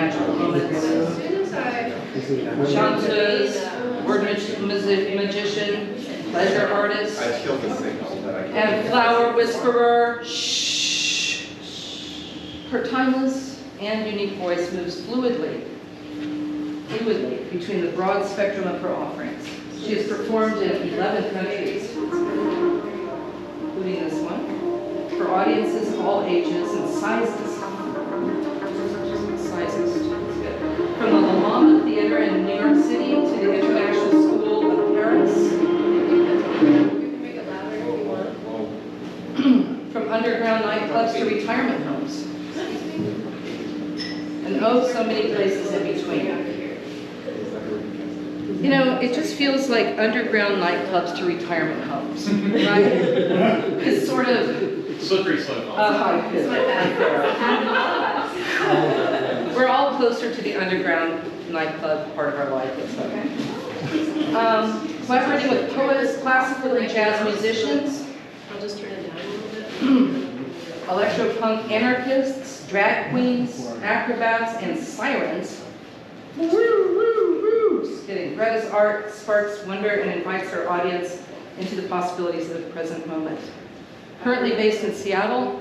magical moments. Chanteuse, word magician, pleasure artist, and flower whisperer. Shh. Her timeless and unique voice moves fluidly between the broad spectrum of her offerings. She has performed in 11 countries, including this one, for audiences of all ages and sizes. From the La Mama Theater in New York City to the International School of Paris. From underground nightclubs to retirement homes. And oh, so many places in between. You know, it just feels like underground nightclubs to retirement homes, right? It's sort of slippery slope. We're all closer to the underground nightclub part of our life, it's okay. Collaborating with poets, classical and jazz musicians. I'll just turn it down a little bit. Electropunk anarchists, drag queens, acrobats, and sirens. Just kidding. Greta's art sparks wonder and invites her audience into the possibilities of the present moment. Currently based in Seattle,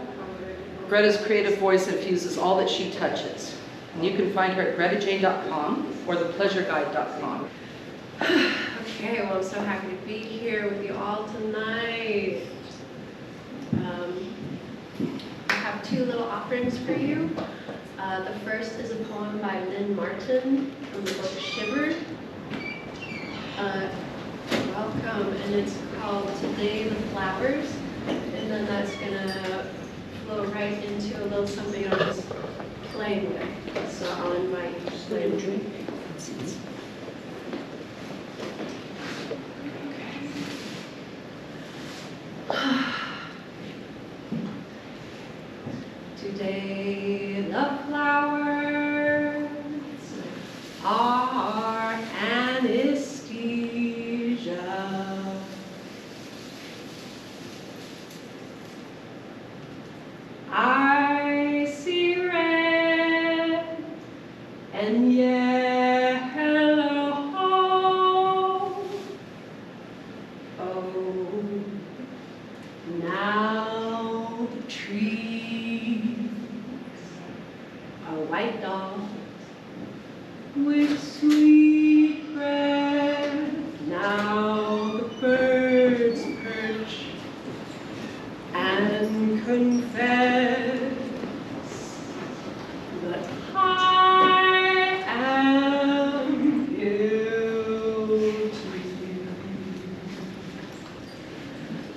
Greta's creative voice infuses all that she touches. And you can find her at gretajane.com or thepleasureguide.com. Okay, well, I'm so happy to be here with you all tonight. I have two little offerings for you. The first is a poem by Lynn Martin from the book Shiver. Welcome, and it's called Today the Flowers. And then that's gonna flow right into a little something I'm just playing with. So I'll invite you to play and drink. Today the flowers are anesthesia. I see red and yellow. Oh, now the trees are white dogs with sweet breath. Now the birds perch and confess, but I am guilty.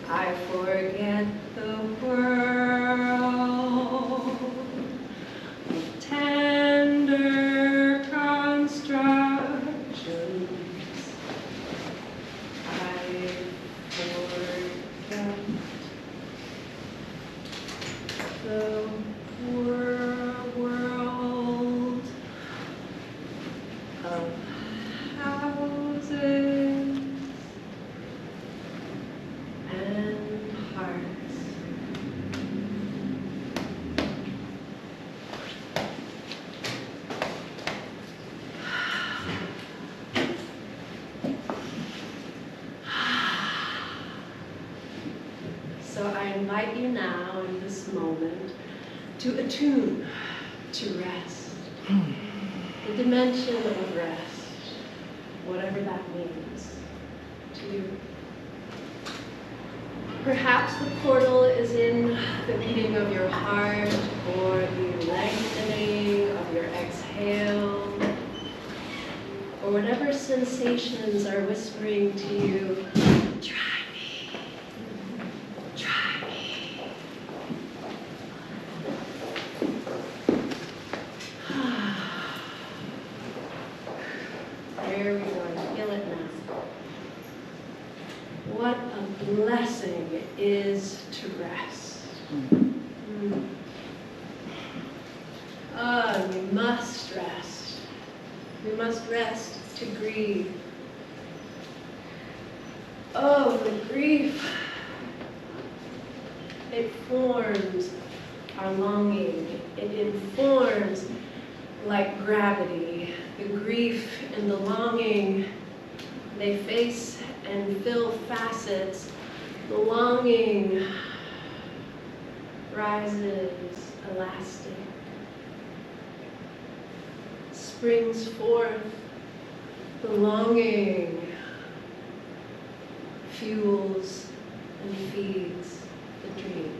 I forget the world of tender constructions. I forget the world of houses and hearts. So I invite you now in this moment to attune to rest, the dimension of rest, whatever that means to you. Perhaps the portal is in the beating of your heart or the lengthening of your exhale, or whatever sensations are whispering to you, try me, try me. There we go, I feel it now. What a blessing it is to rest. We must rest. We must rest to grieve. Oh, the grief. It forms our longing. It informs like gravity, the grief and the longing, they face and fill facets. The longing rises elastic, springs forth. The longing fuels and feeds the dream.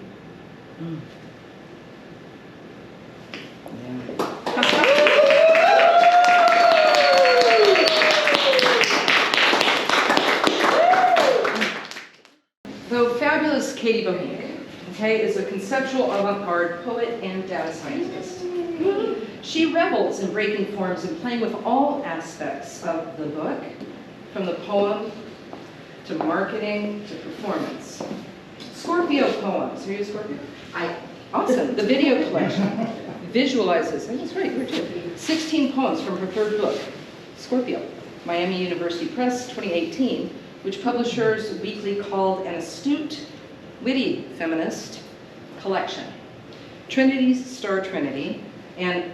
Mm. So fabulous Katy Bohinc, okay, is a conceptual avant-garde poet and data scientist. She revels in breaking forms and playing with all aspects of the book, from the poem to marketing to performance. Scorpio poems. Are you a Scorpio? Awesome. The video collection visualizes, and that's right, you're too, 16 poems from her third book, Scorpio, Miami University Press, 2018, which Publishers Weekly called an astute, witty feminist collection. Trinity's Star Trinity and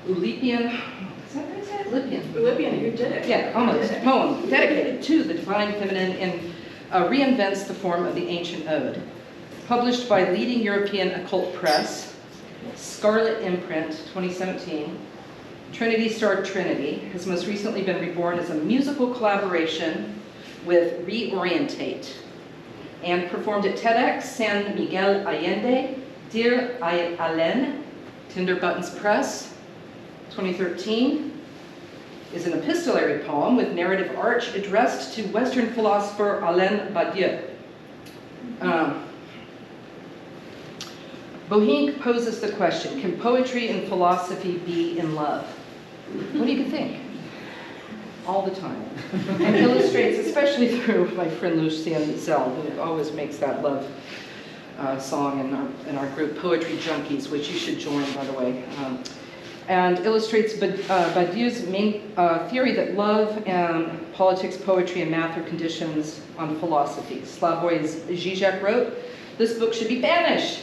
Oulipian, is that what I said? Oulipian, you did it. Yeah, almost. Poem dedicated to the divine feminine and reinvents the form of the ancient ode. Published by leading European occult press, Scarlet Imprint, 2017, Trinity Star Trinity has most recently been reborn as a musical collaboration with Reorientate and performed at TEDx San Miguel Allende, Dear Alain, Tinder Buttons Press, 2013, is an epistolary poem with narrative arch addressed to Western philosopher Alain Badiou. Bohinc poses the question, can poetry and philosophy be in love? What do you think? All the time. And illustrates, especially through my friend Lucien Zell, who always makes that love song in our group, Poetry Junkies, which you should join, by the way. And illustrates Badiou's main theory that love and politics, poetry, and math are conditions on philosophy. Slavoj Žižek wrote, this book should be banished.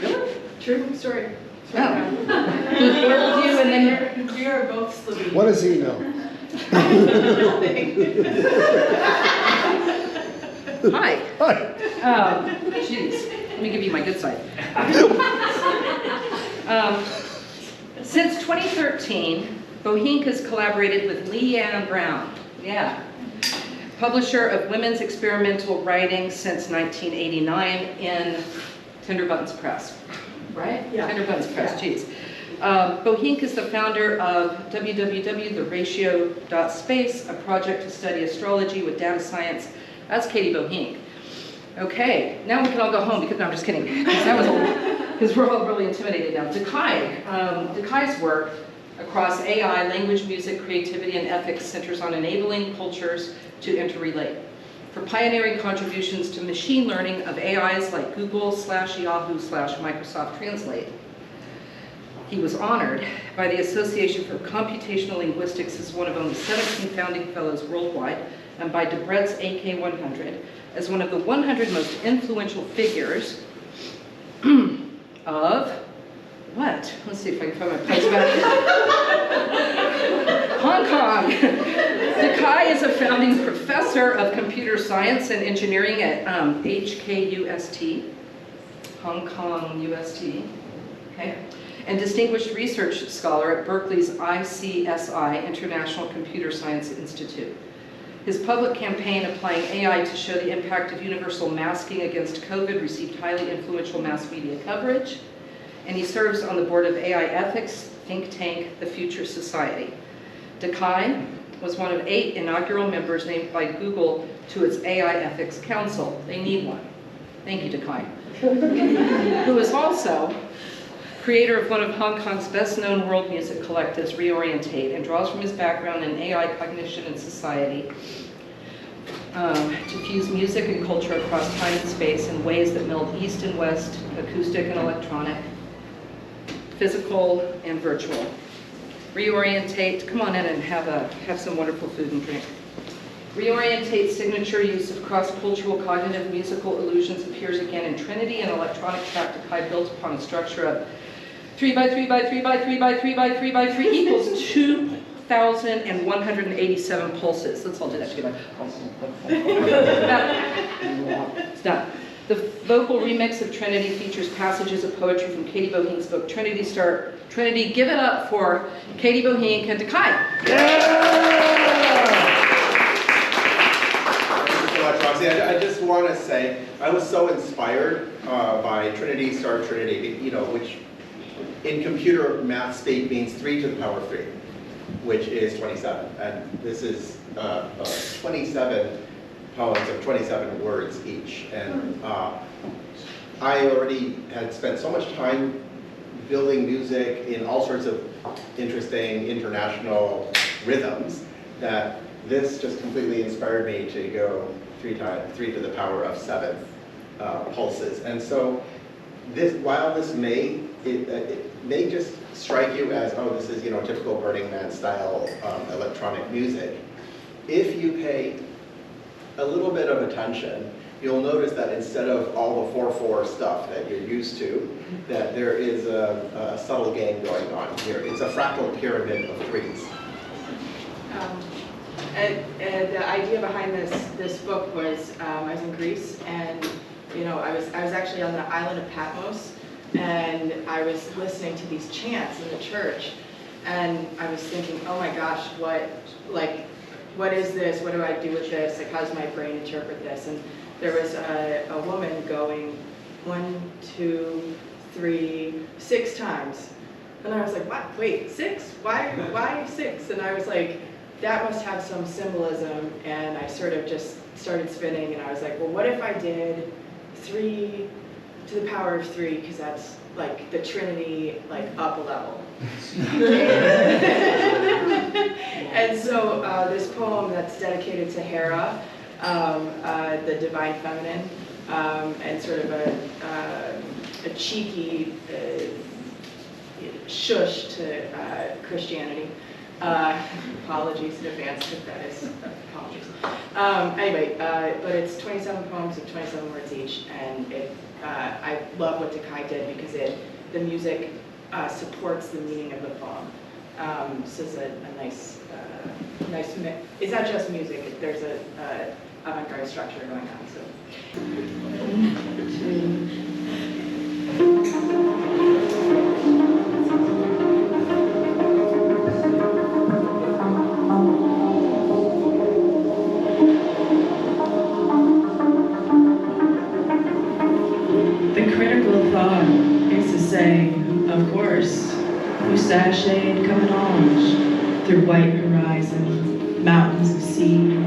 Really? True story. Oh. You and then We are both Slovene. What does he know? Hi. Hi. Jeez, let me give you my good side. Since 2013, Bohinc has collaborated with Leanne Brown, publisher of women's experimental writing since 1989 in Tinder Buttons Press, right? Yeah. Tinder Buttons Press, geez. Bohinc is the founder of www.theratio.space, a project to study astrology with data science. That's Katy Bohinc. Okay, now we can all go home because, no, I'm just kidding. Because we're all really intimidated now. De Kai. De Kai's work across AI, language, music, creativity, and ethics centers on enabling cultures to interrelate. For pioneering contributions to machine learning of AIs like Google/Yahoo/Microsoft Translate. He was honored by the Association for Computational Linguistics as one of only 17 founding fellows worldwide, and by Debrett's AK100 as one of the 100 most influential figures of what? Let's see if I can find my place back here. Hong Kong. De Kai is a founding professor of computer science and engineering at HKUST, Hong Kong UST, okay, and distinguished research scholar at Berkeley's ICSI, International Computer Science Institute. His public campaign applying AI to show the impact of universal masking against COVID received highly influential mass media coverage, and he serves on the board of AI ethics think tank, The Future Society. De Kai was one of 8 inaugural members named by Google to its AI Ethics Council. They need one. Thank you, De Kai. Who is also creator of one of Hong Kong's best-known world music collectives, Reorientate, and draws from his background in AI cognition and society to fuse music and culture across time and space in ways that meld East and West, acoustic and electronic, physical and virtual. Reorientate, come on in and have some wonderful food and drink. Reorientate's signature use of cross-cultural cognitive musical illusions appears again in Trinity, an electronic track De Kai built upon a structure of 3 by 3 by 3 by 3 by 3 by 3 by 3 equals 2,187 pulses. Let's all do that together. It's done. The vocal remix of Trinity features passages of poetry from Katy Bohinc's book, Trinity Star Trinity. Give it up for Katy Bohinc De Kai. Thank you so much, Roxy. I just want to say, I was so inspired by Trinity Star Trinity, which in computer math speak means 3 to the power of 3, which is 27. And this is 27 poems of 27 words each. And I already had spent so much time building music in all sorts of interesting international rhythms that this just completely inspired me to go 3 to the power of 7 pulses. And so while this may just strike you as, oh, this is typical Burning Man style electronic music, if you pay a little bit of attention, you'll notice that instead of all the 4/4 stuff that you're used to, that there is a subtle game going on here. It's a fractal pyramid of 3s. And the idea behind this book was I was in Greece, and I was actually on the island of Patmos, and I was listening to these chants in the church, and I was thinking, oh my gosh, what is this? What do I do with this? Like, how does my brain interpret this? And there was a woman going 1, 2, 3, 6 times. And I was like, what? Wait, 6? Why 6? And I was like, that must have some symbolism. And I sort of just started spinning, and I was like, well, what if I did 3 to the power of 3, because that's like the Trinity, like up a level. And so this poem that's dedicated to Hera, the divine feminine, and sort of a cheeky shush to Christianity. Apologies in advance if that is apologies. Anyway, but it's 27 poems of 27 words each, and I love what De Kai did because the music supports the meaning of the poem. So it's a nice mix. It's not just music. There's a avant-garde structure going on. So. The critical thought is to say, of course, mustachioed camouflage through white horizons, mountains of sea,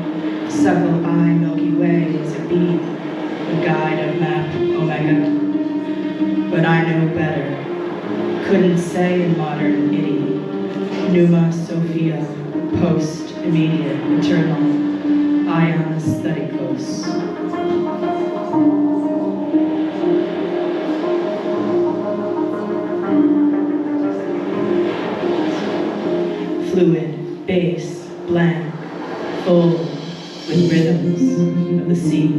suckle eye Milky Way is a beat, the guide of map Omega. But I know better. Couldn't say in modern idiom. Pneuma Sophia, post, immediate, eternal, ion aestheticos. Fluid, bass, blank, full with rhythms of the sea.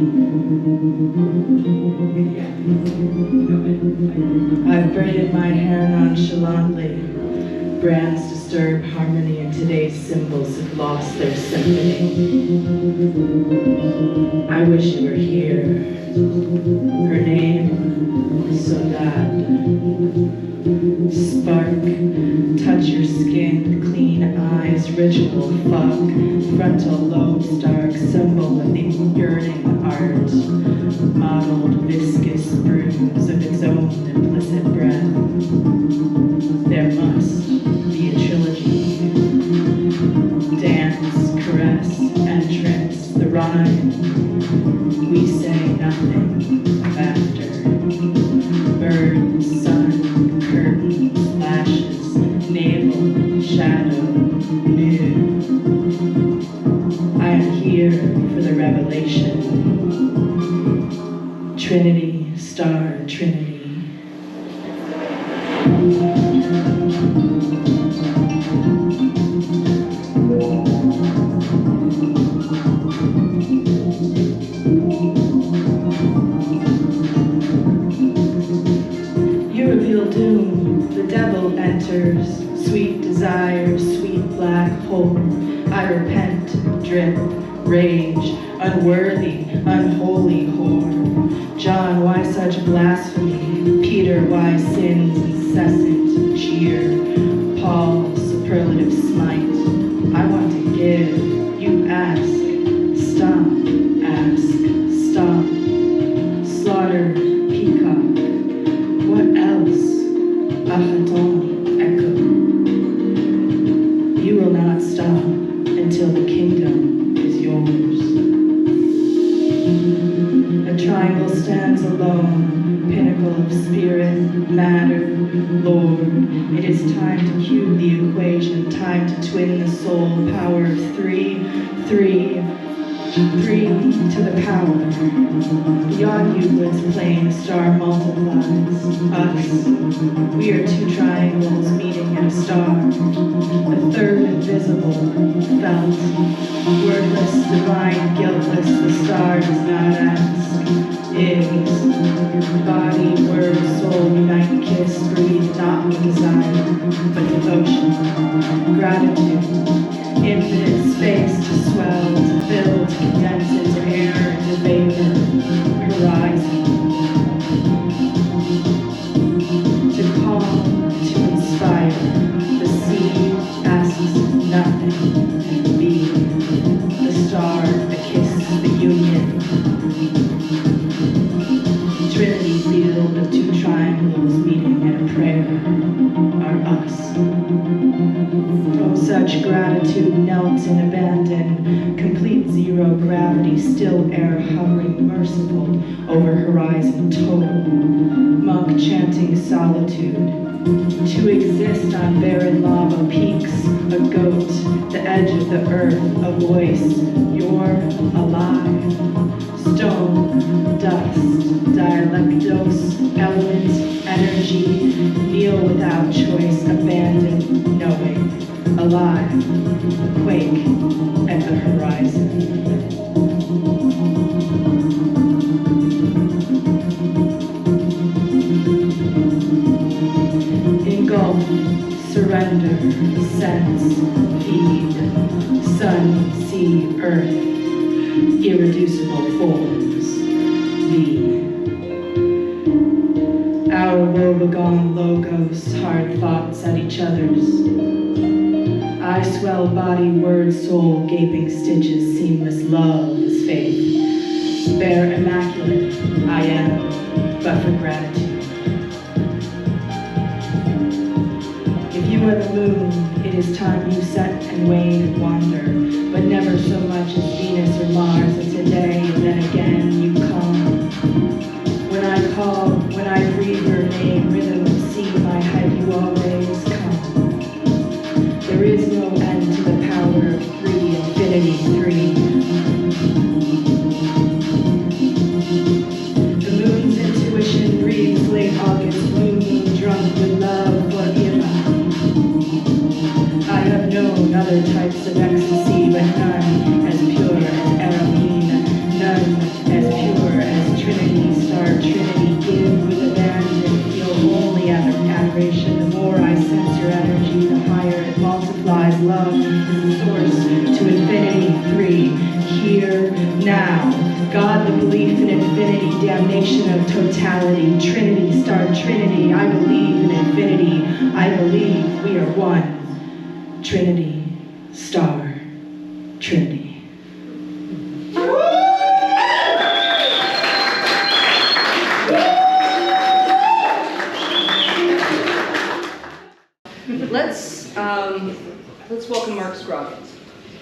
I've braided my hair nonchalantly. Brands disturb harmony, and today's symbols have lost their symphony. I wish you were here. Her name, Soledad. Spark, touch your skin, clean eyes, ritual fuck, frontal lobe, stark symbol of the yearning art, modeled viscous bruise of its own implicit breath. There must be a trilogy. Dance, caress, entrance, the rhyme. We say nothing of after. Birds, sun, curtains, lashes, navel, shadow, nude. I am here for the revelation. Trinity, star, Trinity. dire, sweet black hole. I repent, drip, rage, unworthy, unholy whore. John, why such blasphemy? Peter, why sin's incessant jeer? Paul, superlative smite. I want to give, you ask, stop, ask, stop. Slaughter, peacock, what else? Achaton, echo. You will not stop until the kingdom is yours. A triangle stands alone, pinnacle of spirit, matter, Lord. It is time to cube the equation, time to twin the soul, power of three to the power. Beyond Euclid's plane, a star multiplies. Us, we are two triangles meeting in a star. A third invisible, felt, wordless, divine, guiltless. The star does not ask. Is body, word, soul, unite, kiss, breathe, not with desire, but devotion, gratitude. Infinite space to swell, to fill, to condense into air, into vapor, horizon. To calm, to inspire, the sea asks nothing. Be the star, the kiss, the union. Trinity field of two triangles meeting in a prayer are us. Oh, such gratitude knelt in abandon, complete zero gravity, still air hovering merciful over horizon total. Monk chanting solitude. To exist on barren lava peaks, a goat, the edge of the earth, a voice, you're alive. Stone, dust, dialectos, element, energy, kneel without choice, abandon, knowing, alive, quake at the horizon. Engulf, surrender, sense, feed, sun, sea, earth, irreducible forms, be. Our woebegone logos, hard thoughts at each other's. I swell body, word, soul, gaping stitches, seamless love is faith. Bare immaculate, I am, but for gratitude. If you are the moon, it is time you set and wane and wander, but never so much as Venus or Mars. And today, and then again, you come. When I call, when I breathe your name, rhythm of sea, my head, you always come. There is no end to the power of three, infinity three. The moon's intuition breathes late August, blue moon drunk with love for Ira. I have known other types of ecstasy, but none as pure as Eroine, none as pure as Trinity, star Trinity. Give with abandon, feel only adoration. The more I sense your energy, the higher it multiplies. Love is the source to infinity three. Here, now. God, the belief in infinity, damnation of totality. Trinity, star Trinity. I believe in infinity. I believe we are one. Trinity, star, Trinity. Let's welcome Mark Scroggins.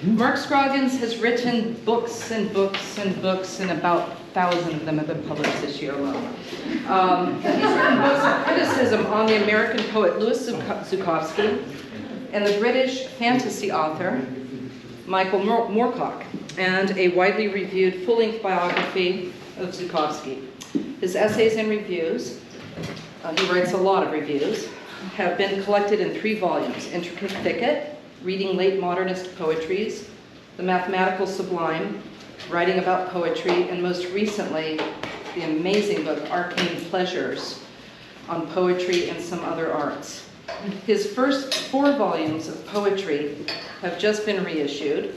Mark Scroggins has written books and books and books, and about 1,000 of them have been published this year alone. He's written books of criticism on the American poet Louis Zukofsky and the British fantasy author Michael Moorcock, and a widely reviewed full-length biography of Zukofsky. His essays and reviews, he writes a lot of reviews, have been collected in 3 volumes: Intricate Thicket, Reading Late Modernist Poetries, The Mathematical Sublime, Writing About Poetry, and most recently, the amazing book, Arcane Pleasures, on poetry and some other arts. His first 4 volumes of poetry have just been reissued,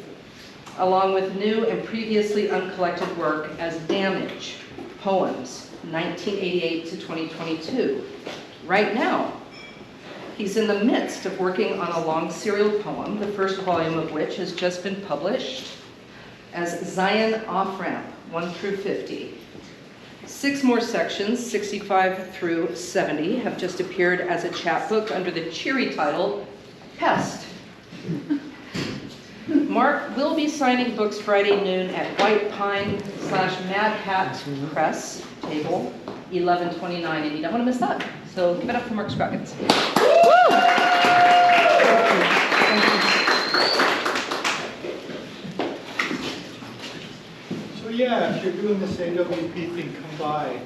along with new and previously uncollected work as Damage, Poems, 1988 to 2022. Right now, he's in the midst of working on a long serial poem, the first volume of which has just been published as Zion Off-Ramp, 1 through 50. 6 more sections, 65 through 70, have just appeared as a chapbook under the cheery title, Pest. Mark will be signing books Friday noon at White Pine/Madcap Press, table 1129, and you don't want to miss that. So give it up for Mark Scroggins. So yeah, if you're doing this AWP thing, come by.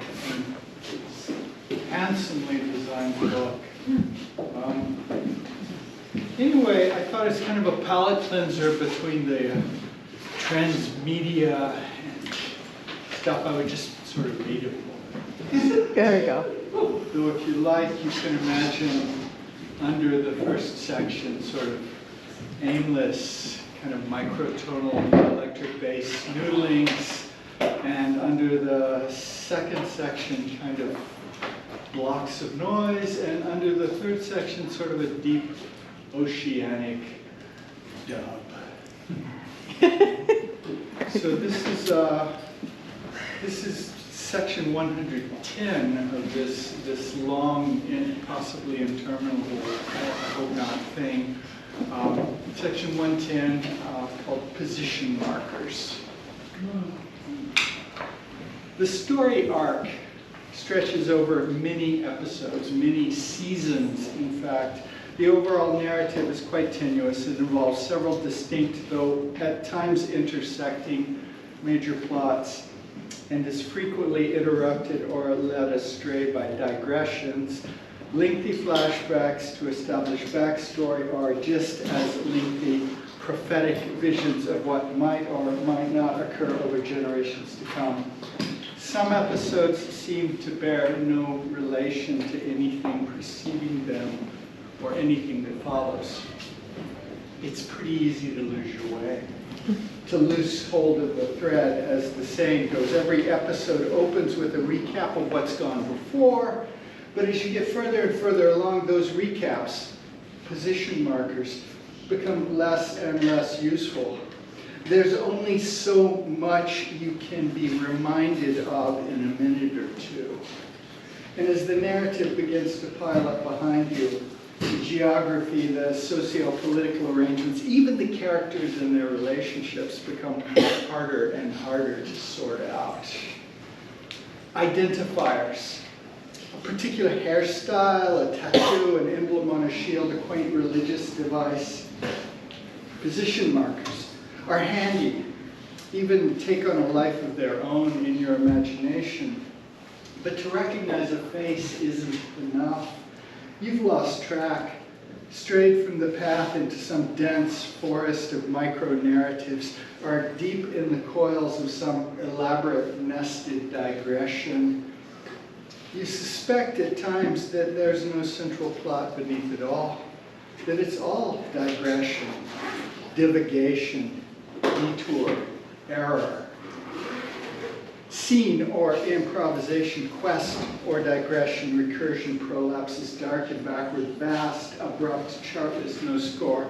It's a handsomely designed book. Anyway, I thought it's kind of a palate cleanser between the transmedia and stuff. I would just sort of read it. There you go. Though if you like, you can imagine under the first section sort of aimless, kind of microtonal electric bass noodlings, and under the second section kind of blocks of noise, and under the third section sort of a deep oceanic dub. So this is section 110 of this long and possibly interminable, I hope not, thing. Section 110 called Position Markers. The story arc stretches over many episodes, many seasons, in fact. The overall narrative is quite tenuous. It involves several distinct, though at times intersecting, major plots, and is frequently interrupted or led astray by digressions, lengthy flashbacks to establish backstory, or just as lengthy prophetic visions of what might or might not occur over generations to come. Some episodes seem to bear no relation to anything preceding them or anything that follows. It's pretty easy to lose your way, to lose hold of the thread, as the saying goes. Every episode opens with a recap of what's gone before, but as you get further and further along, those recaps, position markers, become less and less useful. There's only so much you can be reminded of in a minute or two. And as the narrative begins to pile up behind you, the geography, the socio-political arrangements, even the characters and their relationships become harder and harder to sort out. Identifiers, a particular hairstyle, a tattoo, an emblem on a shield, a quaint religious device. Position markers are handy, even take on a life of their own in your imagination. But to recognize a face isn't enough. You've lost track, strayed from the path into some dense forest of micro-narratives, or deep in the coils of some elaborate nested digression. You suspect at times that there's no central plot beneath it all, that it's all digression, divagation, detour, error. Scene or improvisation, quest or digression, recursion, prolapses, dark and backward, vast, abrupt, chartless, no score.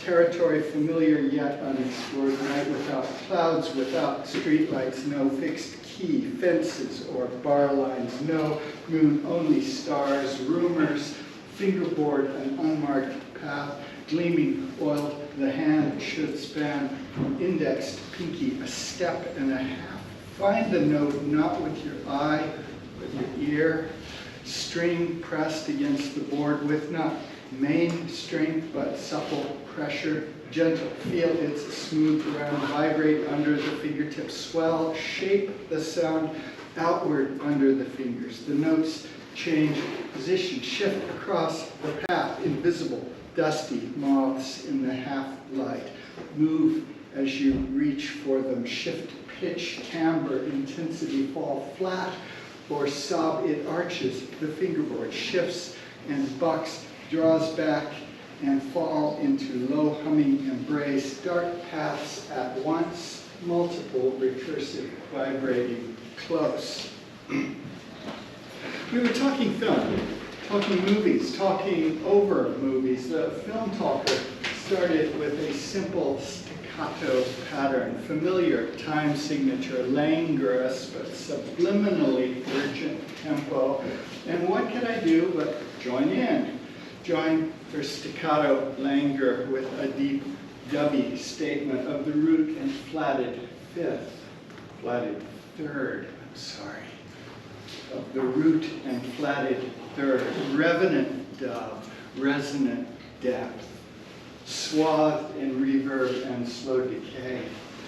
Territory familiar yet unexplored, night without clouds, without streetlights, no fixed key, fences or bar lines, no moon, only stars, rumors, fingerboard, an unmarked path, gleaming, oiled, the hand should span from index to pinky, a step and a half. Find the note not with your eye, but your ear. String pressed against the board with not main strength, but supple pressure. Gentle, feel its smooth ground vibrate under the fingertips. Swell, shape the sound outward under the fingers. The notes change position, shift across the path, invisible, dusty moths in the half light. Move as you reach for them, shift pitch, timbre, intensity, fall flat or sob, it arches, the fingerboard shifts and bucks draws back and fall into low humming embrace, dark paths at once, multiple recursive vibrating close. We were talking film, talking movies, talking over movies. The film talker started with a simple staccato pattern, familiar time signature, languorous but subliminally urgent tempo. And what can I do but join in? Join her staccato languor with a deep dubby statement of the root and flatted third, of the root and flatted third, revenant dub, resonant depth, swathed in reverb and slow decay.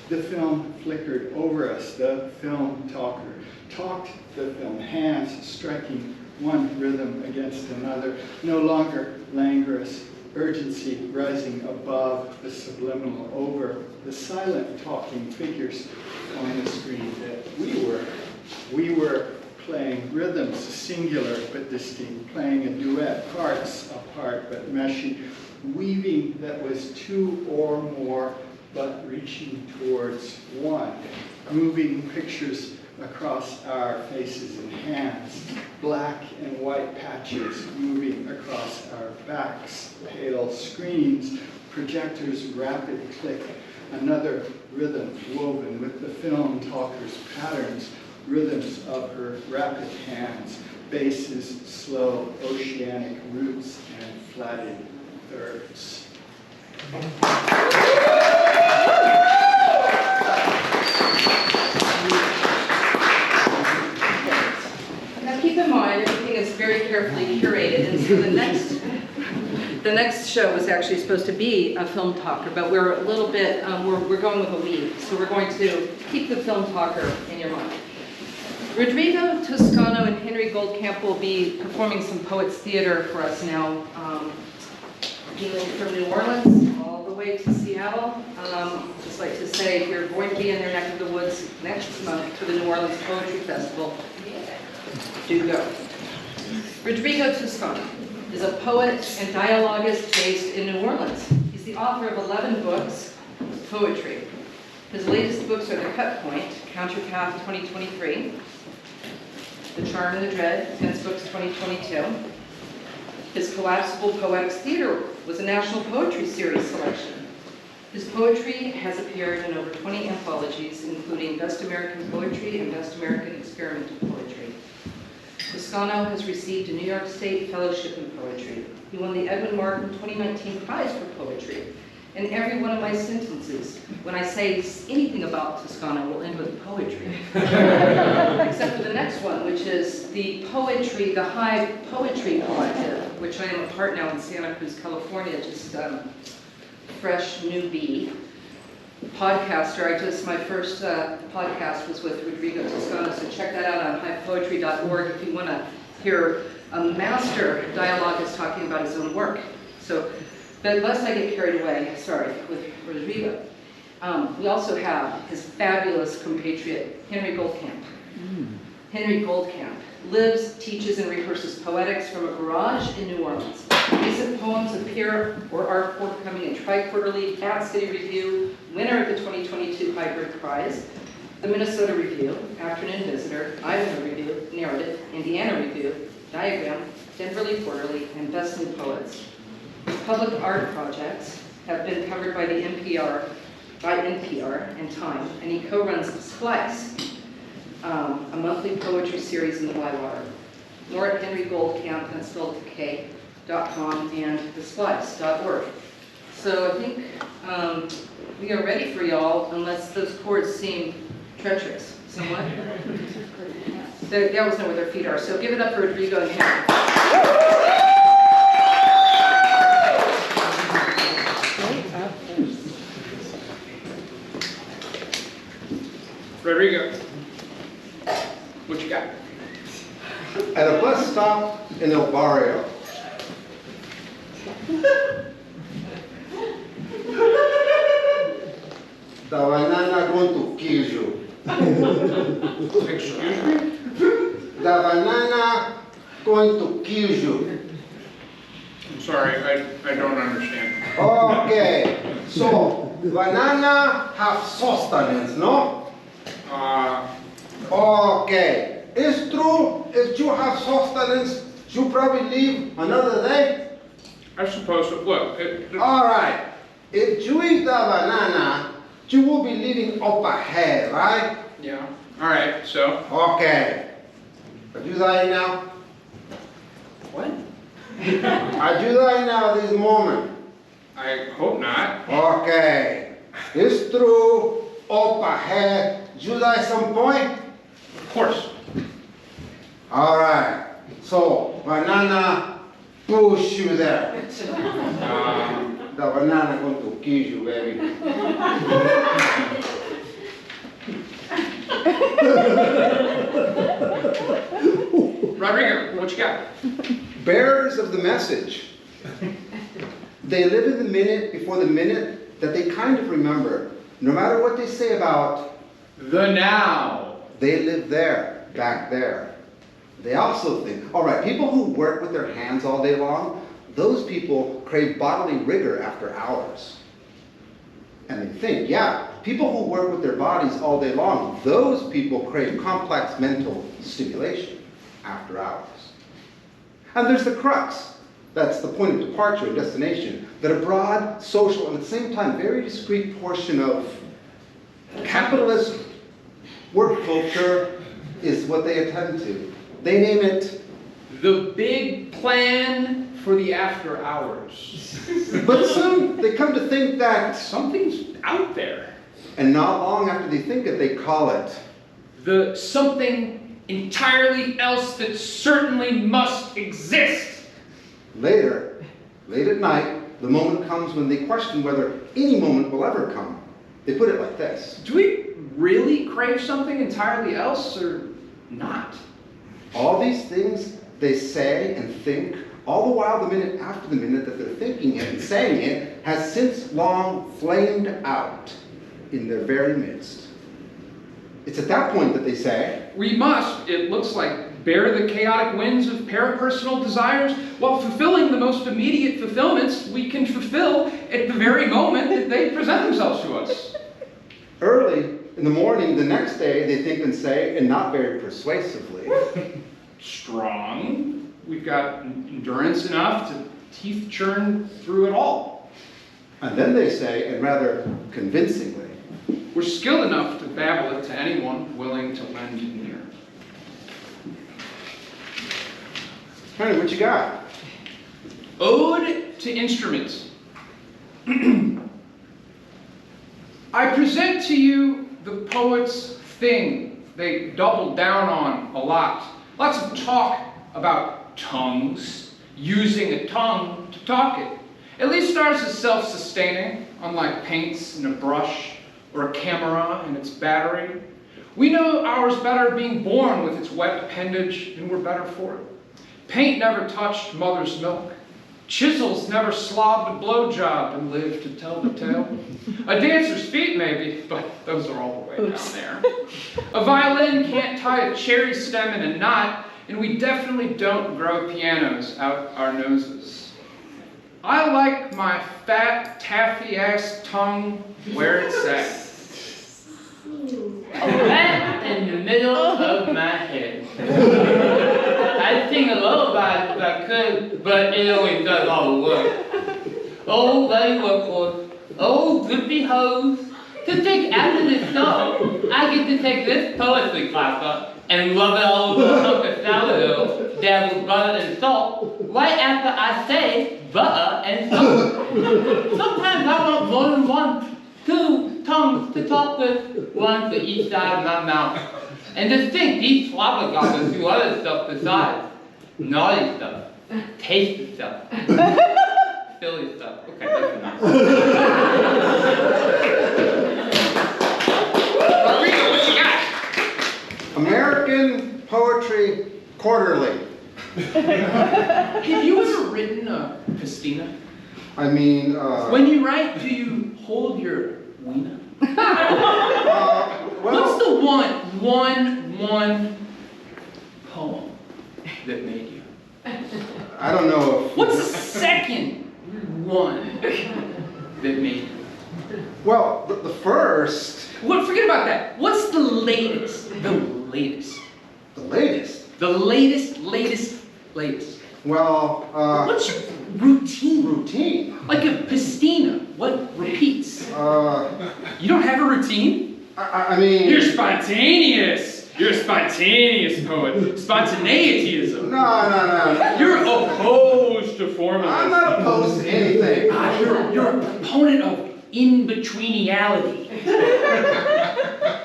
The film flickered over us, the film talker talked the film, hands striking one rhythm against another, no longer languorous urgency rising above the subliminal over the silent talking figures on the screen that we were playing rhythms, singular but distinct, playing a duet, parts apart but meshy, weaving that was two or more but reaching towards one, moving pictures across our faces and hands, black and white patches moving across our backs, pale screens, projectors' rapid click, another rhythm woven with the film talker's patterns, rhythms of her rapid hands, basses, slow, oceanic roots, and flatted thirds. Now keep in mind, everything is very carefully curated, and so the next show was actually supposed to be a film talker, but we're a little bit, we're going with a weave, so we're going to keep the film talker in your mind. Rodrigo Toscano and Henry Goldkamp will be performing some Poets Theater for us now, dealing from New Orleans all the way to Seattle. Just like to say, if you're going to be in their neck of the woods next month for the New Orleans Poetry Festival, do go. Rodrigo Toscano is a poet and dialoguist based in New Orleans. He's the author of 11 books of poetry. His latest books are The Cut Point, Counterpath 2023, The Charm and the Dread, 10 Books 2022. His collapsible Poetics Theater was a National Poetry Series selection. His poetry has appeared in over 20 anthologies, including Best American Poetry and Best American Experimental Poetry. Toscano has received a New York State Fellowship in Poetry. He won the Edwin Martin 2019 Prize for Poetry. And every one of my sentences, when I say anything about Toscano, will end with poetry. Except for the next one, which is the High Poetry Collective, which I am a part now in Santa Cruz, California, just fresh newbie podcaster. My first podcast was with Rodrigo Toscano, so check that out on highpoetry.org if you want to hear a master dialoguist talking about his own work. So, but lest I get carried away, sorry, with Rodrigo, we also have his fabulous compatriot, Henry Goldkamp. Henry Goldkamp lives, teaches, and rehearses poetics from a garage in New Orleans. Recent poems appear or are forthcoming in Tri-Quarterly, Bat City Review, winner of the 2022 Hybrid Prize, the Minnesota Review, Afternoon Visitor, Idaho Review, Narrative, Indiana Review, Diagram, Denverly Quarterly, and Best New Poets. His public art projects have been covered by NPR and Time, and he co-runs Splice, a monthly poetry series in the LitWire. More at Henry Goldkamp, that's spelled with a K.com, and thesplice.org. So I think we are ready for y'all, unless those chords seem treacherous somewhat. They always know where their feet are, so give it up for Rodrigo and Henry. Rodrigo, what you got? At a bus stop in El Barrio, the banana going to kill you. Excuse me? The banana going to kill you. I'm sorry, I don't understand. Okay, so banana have sustenance, no? Okay, it's true, if you have sustenance, you probably live another day? I suppose, look, All right, if you eat the banana, you will be living up ahead, right? yeah, all right, so. Okay. Are you dying now? What? Are you dying now this moment? I hope not. Okay. It's true, up ahead. You die some point? Of course. All right. So, banana push you there. The banana going to kill you, baby. Rodrigo, what you got? Bearers of the message. They live in the minute before the minute that they kind of remember. No matter what they say about The now. they live there, back there. They also think, all right, people who work with their hands all day long, those people crave bodily rigor after hours. And they think, yeah, people who work with their bodies all day long, those people crave complex mental stimulation after hours. And there's the crux. That's the point of departure and destination, that a broad, social, and at the same time very discrete portion of capitalist work culture is what they attend to. They name it, The big plan for the after hours. but soon they come to think that, Something's out there. and not long after they think it, they call it. The something entirely else that certainly must exist. Later, late at night, the moment comes when they question whether any moment will ever come. They put it like this. Do we really crave something entirely else or not? All these things they say and think, all the while the minute after the minute that they're thinking it and saying it has since long flamed out in their very midst. It's at that point that they say, We must, it looks like, bear the chaotic winds of parapersonal desires while fulfilling the most immediate fulfillments we can fulfill at the very moment that they present themselves to us. early in the morning, the next day, they think and say, and not very persuasively, Strong. We've got endurance enough to teeth churn through it all. and then they say, and rather convincingly, We're skilled enough to babble it to anyone willing to lend an ear. honey, what you got? Ode to Instruments. I present to you the poet's thing they doubled down on a lot. Lots of talk about tongues, using a tongue to talk it. At least ours is self-sustaining, unlike paints and a brush or a camera and its battery. We know ours better being born with its wet appendage, and we're better for it. Paint never touched mother's milk. Chisels never slobbed a blowjob and lived to tell the tale. A dancer's feet, maybe, but those are all the way down there. A violin can't tie a cherry stem in a knot, and we definitely don't grow pianos out our noses. I like my fat, taffy-ass tongue where it's at. Right in the middle of my head. I'd sing a lullaby if I could, but it always does all the work. Oh, lady workhorse, oh, drippy hose. To think after this song, I get to take this poetry class up and rub it all over a hunk of sourdough, dab with butter and salt, right after I say butter and salt. Sometimes I want more than one, two tongues to talk with, one for each side of my mouth. And to think these flabbergasted do other stuff besides. Naughty stuff, tasty stuff, silly stuff. Okay, that's enough. Rodrigo, what you got? American Poetry Quarterly. Have you ever written a pastina? I mean, When you write, do you hold your wiener? What's the one poem that made you? I don't know if... What's the second one that made it? Well, the first, What? Forget about that. What's the latest? The latest. the latest. The latest. Well, What's your routine? routine. Like a pastina. What repeats? You don't have a routine? I mean... You're spontaneous. You're a spontaneous poet. Spontaneityism. No. You're opposed to formalism. I'm not opposed to anything. You're a proponent of in-betweeniality.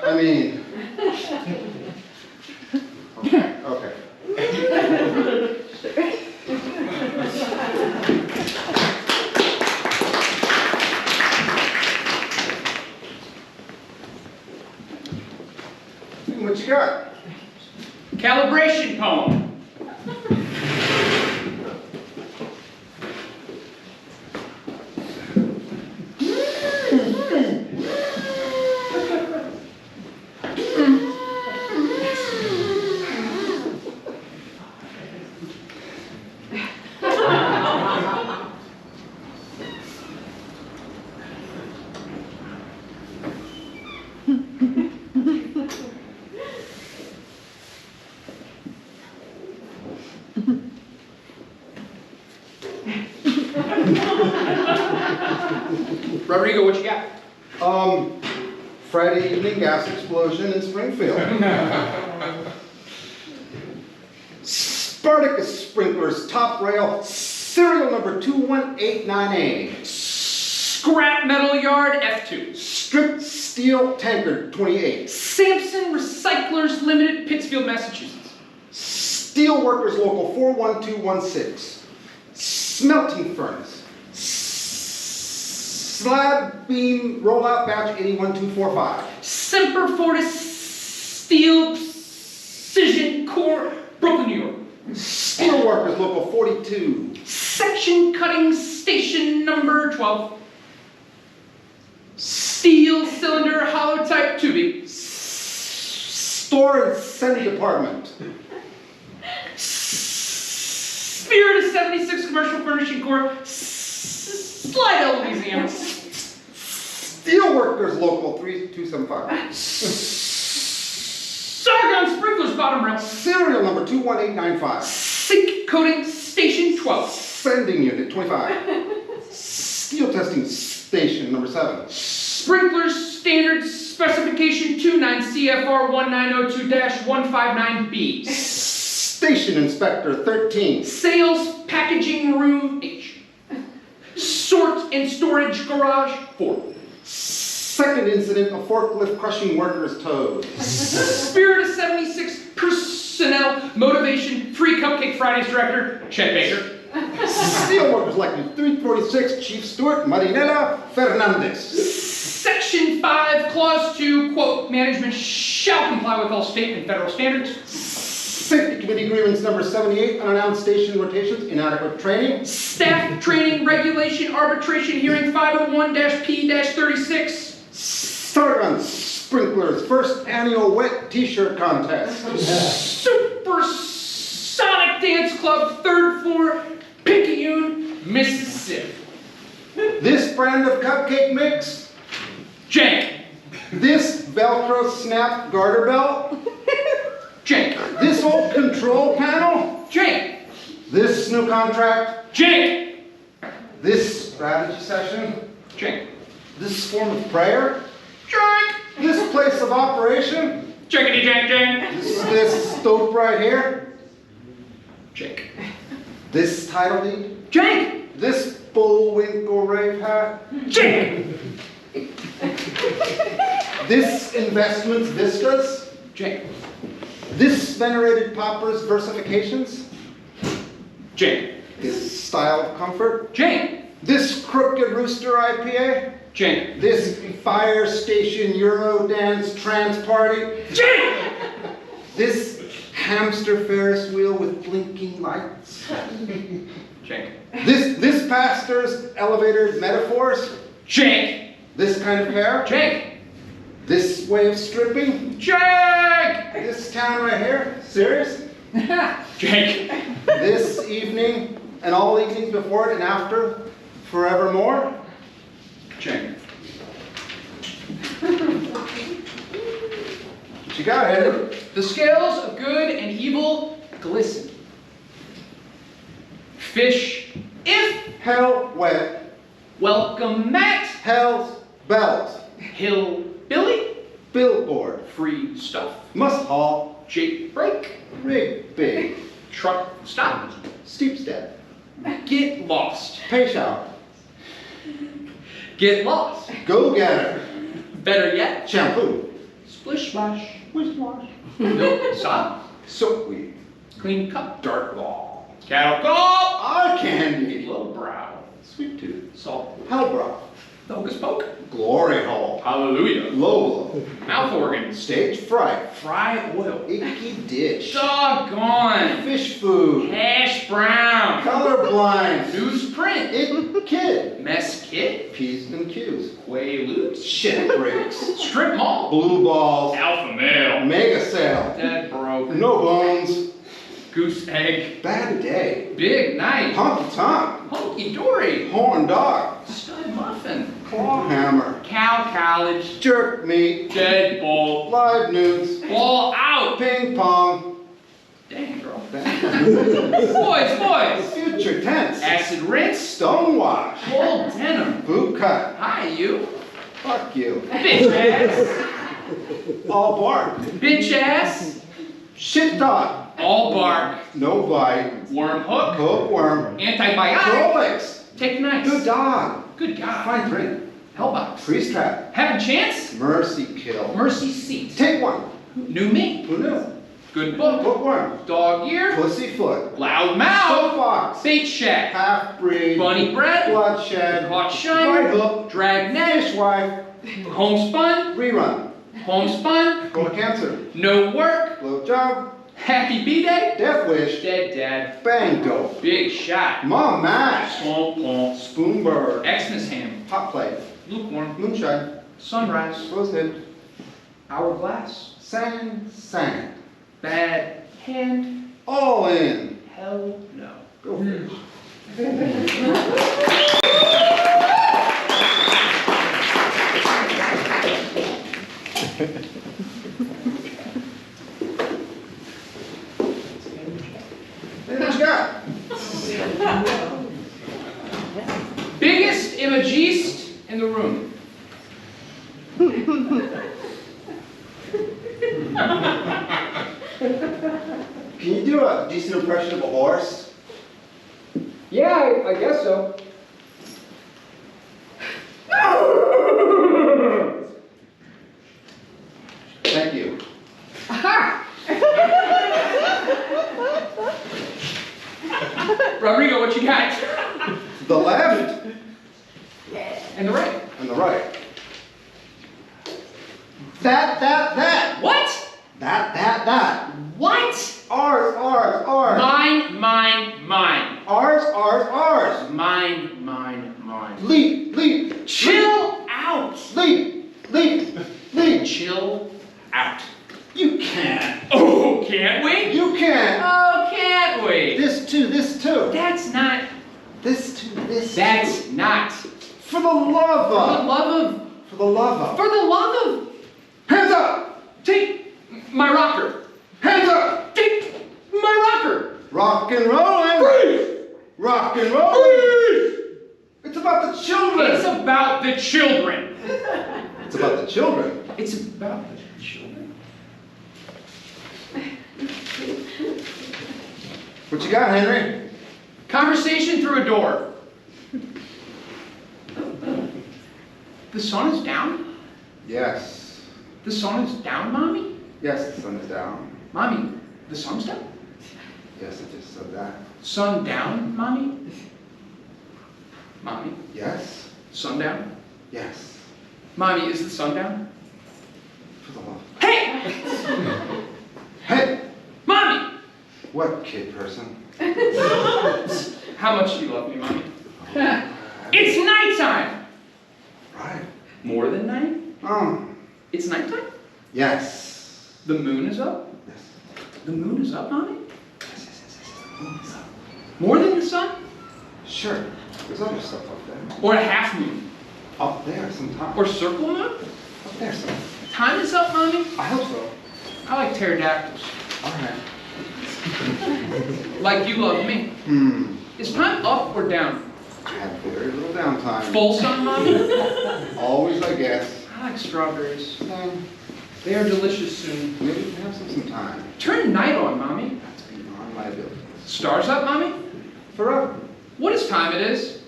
I mean... Okay. What you got? Calibration poem. Rodrigo, what you got? Friday evening gas explosion in Springfield. Spartacus sprinklers, top rail, serial number 2189A. Scrap metal yard F2. Stripped steel tankard, 28. Sampson Recyclers Limited, Pittsfield, Massachusetts. Steel workers local 41216. Smelting furnace. Slab beam rollout batch 81245. Semper Fortis Steel Precision Core, Brooklyn, New York. Steel workers local 42. Section cutting station number 12. Steel cylinder hollow type tubing. Store and send department. Spirit of 76 Commercial Furnishing Corps, Slidell, Louisiana. Steelworkers Local 3275. Sargon Sprinklers Bottom Rail. Serial number 21895. Sink Coating Station 12. Sending unit 25. Steel testing station number 7. Sprinklers Standard Specification 29 CFR 1902-159B. Station inspector 13. Sales Packaging Room H. Sort and Storage Garage 4. Second incident of forklift crushing workers towed. Spirit of 76 Personnel Motivation Free Cupcake Fridays Director Chet Baker. Steelworkers Elected 346 Chief Stewart Marinela Fernandez. Section 5, Clause 2, quote, management shall comply with all state and federal standards. Safety Committee grievance number 78, unannounced station rotations, inadequate training. Staff Training Regulation Arbitration Hearing 501-P-36. Sargon Sprinklers first annual wet t-shirt contest. Supersonic Dance Club, 3rd floor, Picayune, Mississippi. This brand of cupcake mix. Jank. This Velcro snap garter belt. Jank. This old control panel. Jank. This new contract. Jank. This strategy session. Jank. This form of prayer. Jank. This place of operation. Jankety jank jank. This stove right here. Jank. This title deed. Jank. This Bullwinkle rave hat. Jank. This investments vistas. Jank. This venerated paupers versifications. Jank. This style of comfort. Jank. This crooked rooster IPA. Jank. This fire station Euro dance trance party. Jank. This hamster Ferris wheel with blinking lights. Jank. This pastor's elevator metaphors. Jank. This kind of hair. Jank. This way of stripping. Jank. This town right here. Serious? Jank. This evening. and all evenings before it and after, forevermore? Jane. What you got, Henry? The scales of good and evil glisten. Fish, if Hell wet, welcome Matt, hell's bells, hillbilly, billboard, free stuff, must haul, Jake break, rig big, truck stop, steep step, get lost, pay shower, get lost, go getter, better yet, shampoo, splish splash, wish wash, milk sop, soapweed, clean cup, dark ball, cattle call, eye candy, low brow, sweet tooth, salt, hell broth, hocus poke, glory hole, hallelujah, Lolo, mouth organs, stage fright, fry oil, icky dish, doggone, fish food, hash brown, colorblind, newsprint, it kid, mess kit, P's and Q's, quaaludes, shit bricks, strip mall, blue balls, alpha male, mega sale, dead broke, no bones, goose egg, bad day, big night, honky tonk, hunky dory, horn dog, stud muffin, claw hammer, cow college, jerk meat, dead bull, live news, ball out. ping pong, Dang girl. boys, Boys. future tense, Acid rinse, stonewash, full denim. boot cut, Hi you. fuck you, Bitch ass. all bark, Bitch ass. shit dog, All bark. no bite, Worm hook. hookworm, Antibiotic. Rolex, Take nice. good dog, Good God. fine drink, Hellbox. freeze trap, Have a chance. mercy kill, Mercy seat. take one, New me. who knew, Good book. hookworm, Dog ear. pussyfoot, Loud mouth. soapbox, Bait shack. half breed, Bunny bread. bloodshed, Caught right shine. hook, Drag net. fishwife, Homespun. rerun, Homespun. go to cancer, No work. blow job, Happy B-Day. death wish, Dead dad. bang dope, Big shot. mom mash, Swamp pump. spoon bird, Xmas ham. hot plate, Lukewarm. moonshine, Sunrise. roasted, Hourglass. sand, sand, Bad hand. all in, Hell no. go fish. Hey, what you got? Biggest imagist in the room. Can you do a decent impression of a horse? Yeah, I guess so. Thank you. Aha! Rodrigo, what you got? The left And the right. and the right. That. What? That. What? Ours. Mine. Ours. Mine. Leap. Chill out. Leap. Chill out. You can't. Oh, can't we? You can't. Oh, can't we? This too. That's not. This too. That's not. For the love For the of. love of. For the love of. For the love of. Hands up. Take my rocker. Hands up. Take my rocker. Rock and rolling. Breathe. Rock and rolling. It's about the children. It's about the children. It's about the children. It's about the children. What you got, Henry? Conversation through a door. The sun is down? Yes. The sun is down, Mommy? Yes, the sun is down. Mommy, the sun's down? Yes, I just said that. Sun down, Mommy? Mommy, Yes. sun down? Yes. Mommy, is the sun down? For the love. Hey! Hey! Mommy! What kid person? How much do you love me, Mommy? It's nighttime! Right. More than night? It's nighttime? Yes. The moon is up? Yes. The moon is up, Mommy? Yes. The moon is up. More than the sun? Sure, there's other stuff up there. Or a half moon? Up there sometime. Or circle moon? Up there sometime. Time is up, Mommy? I hope so. I like pterodactyls. All right. Like you love me. Is time up or down? I have very little downtime. Full sun, Mommy? Always, I guess. I like strawberries. They are delicious soon. Maybe we can have some time. Turn night on, Mommy. That's beyond my abilities. Stars up, Mommy? Forever. What is time it is?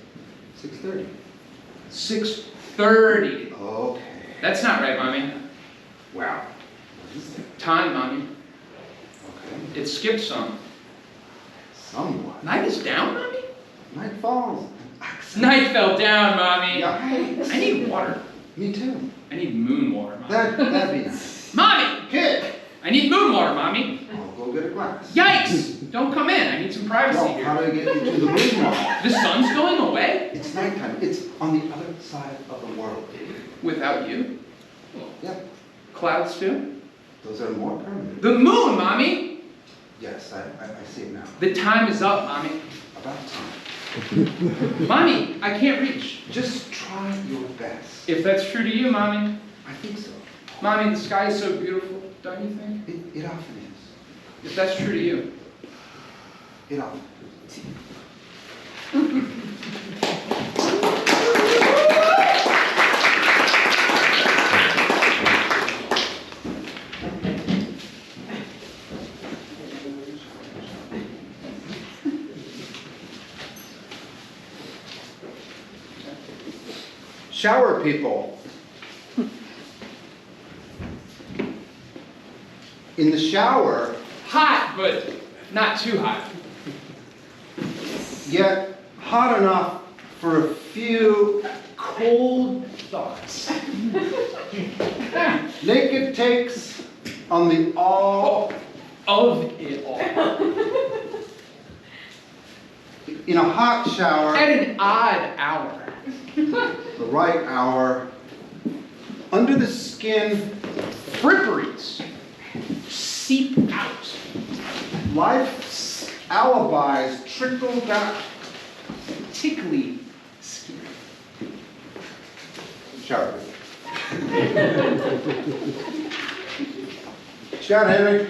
6:30. 6:30. Okay. That's not right, Mommy. Wow. What is it? Time, Mommy. Okay. It skipped some. Somewhat. Night is down, Mommy? Night falls. Night fell down, Mommy. Yikes. I need water. Me too. I need moon water, Mommy. That'd be nice. Mommy! Kid! I need moon water, Mommy. I'll go get a glass. Yikes! Don't come in. I need some privacy Well, how here. do I get you to the moon now? The sun's going away It's nighttime. It's on the other side of the world. without you. Yep. Clouds too. Those are more permanent. The moon, Mommy. Yes, I see it now. The time is up, Mommy. About time. Mommy, I can't reach. Just try your best. If that's true to you, Mommy. I think so. Mommy, the sky is so beautiful, don't you think? It often is. If that's true to you. It often is. Shower people. In the shower, Hot, but not too hot. yet hot enough for a few cold thoughts. Naked takes on the all Of it all. in a hot shower, At an odd hour. the right hour, under the skin, Fripperies seep out. life's alibis trickle down. Tickly skin. Shower. Shout, Henry.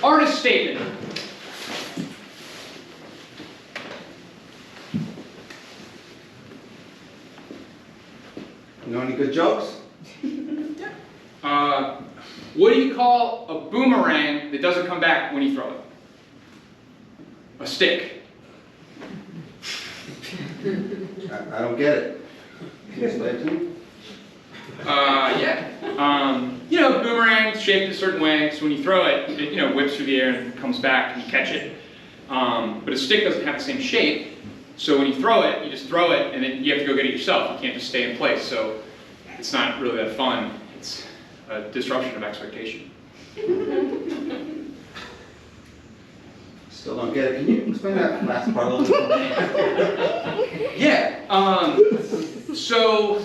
Artist statement. You know any good jokes? What do you call a boomerang that doesn't come back when you throw it? A stick. I don't get it. Can you explain it to me? Yeah. You know, boomerang's shaped a certain way, so when you throw it, it whips through the air and comes back and you catch it. But a stick doesn't have the same shape, so when you throw it, you just throw it and then you have to go get it yourself. You can't just stay in place, so it's not really that fun. It's a disruption of expectation. Still don't get it. Can you explain that last part a little bit? Yeah. So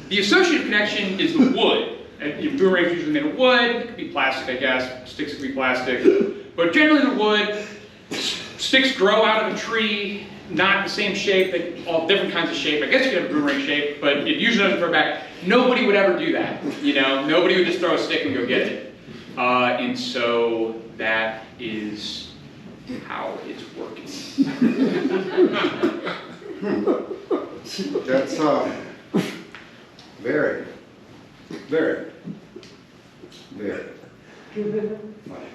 the associative connection is the wood. And boomerangs usually made of wood. It could be plastic, I guess. Sticks could be plastic. But generally the wood. Sticks grow out of a tree, not the same shape, all different kinds of shape. I guess you could have a boomerang shape, but it usually doesn't throw back. Nobody would ever do that. Nobody would just throw a stick and go get it. And so that is how it's working. That's very, very, very funny.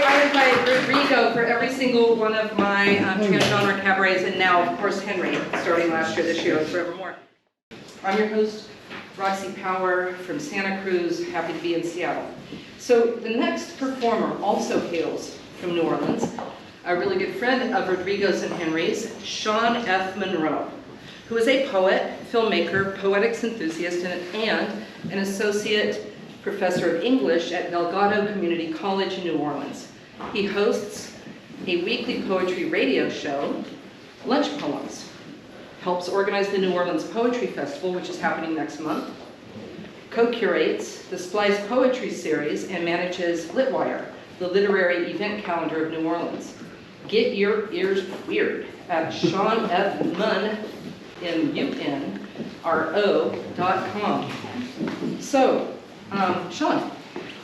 I invite Rodrigo for every single one of my Trans-Genre Cabarets, and now, of course, Henry, starting last year, this year, and forevermore. I'm your host, Roxi Power from Santa Cruz, happy to be in Seattle. So the next performer also hails from New Orleans, a really good friend of Rodrigo's and Henry's, Sean F. Munro, who is a poet, filmmaker, poetics enthusiast, and an associate professor of English at Delgado Community College in New Orleans. He hosts a weekly poetry radio show, Lunch Poems. Helps organize the New Orleans Poetry Festival, which is happening next month. Co-curates the Splice Poetry Series and manages LitWire, the literary event calendar of New Orleans. Get your ears weird at Sean F. Munn, MUNRO.com. So, Sean,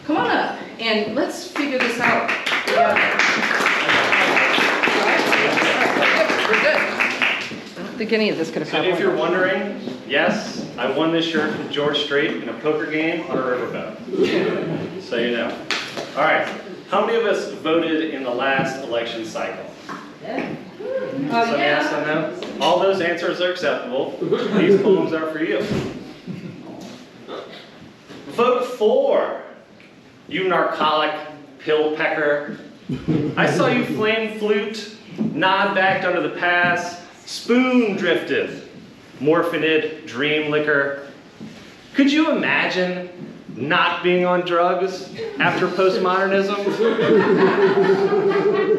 come on up and let's figure this out together. All right, we're good. I don't think any of this could have So happened. if you're wondering, yes, I won this shirt from George Strait in a poker game on a riverboat. So you know. All right, how many of us voted in the last election cycle? Some yes, some no. All those answers are acceptable. These poems are for you. Vote for, you narcotic pill pecker. I saw you flame flute, nod backed under the pass, spoon drifted, morphinid dream liquor. Could you imagine not being on drugs after postmodernism?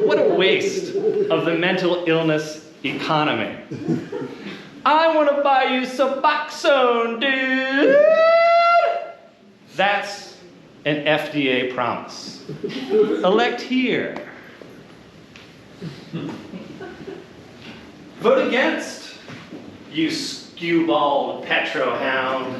What a waste of the mental illness economy. I want to buy you Suboxone, dude. That's an FDA promise. Elect here. Vote against, you skew-balled petrohound.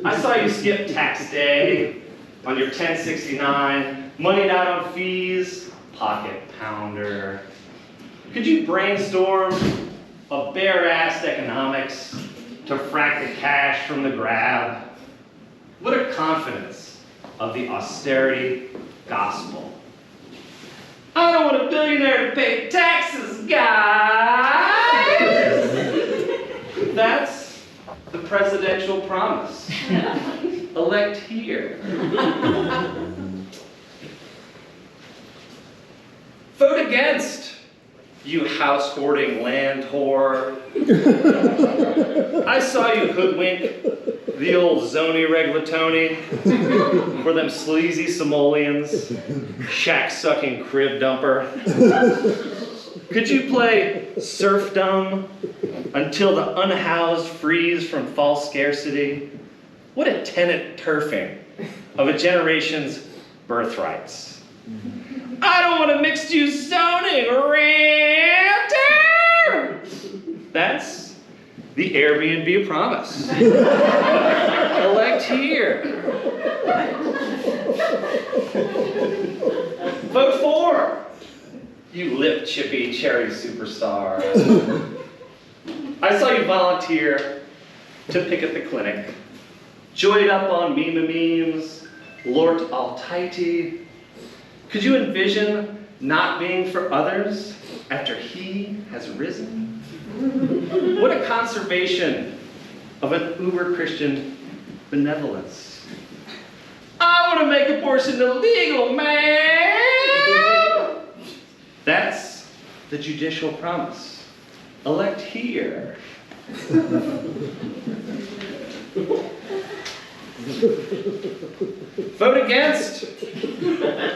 I saw you skip tax day on your 1069, moneyed out on fees, pocket pounder. Could you brainstorm a bare-assed economics to frack the cash from the grab? What a confidence of the austerity gospel. I don't want a billionaire to pay taxes, guys! That's the presidential promise. Elect here. Vote against, you house-hoarding land whore. I saw you hoodwink the old Zony Reglatoni for them sleazy simoleons, shack-sucking crib dumper. Could you play serfdom until the unhoused freeze from false scarcity? What a tenant turfing of a generation's birthrights. I don't want a mixed-use zoning, realtor! That's the Airbnb promise. Elect here. Vote for, you lip-chippy cherry superstar. I saw you volunteer to pick at the clinic, joyed up on memes, Lort Almighty. Could you envision not being for others after he has risen? What a conservation of an uber-Christian benevolence. I want to make abortion illegal, man! That's the judicial promise. Elect here. Vote against,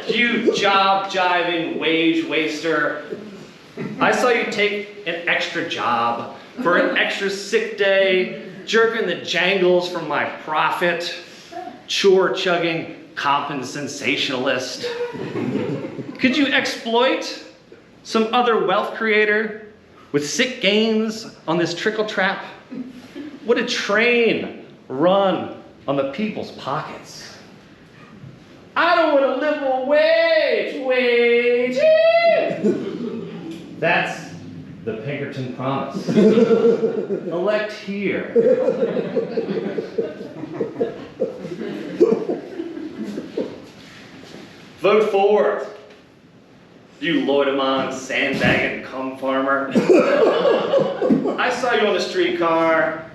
you job-jiving wage waster. I saw you take an extra job for an extra sick day, jerking the jangles from my profit, chore-chugging compensationalist. Could you exploit some other wealth creator with sick gains on this trickle trap? What a train run on the people's pockets. I don't want a livable wage. That's the Pinkerton promise. Elect here. Vote for, you Lloydemon sandbagging cum farmer. I saw you on the streetcar,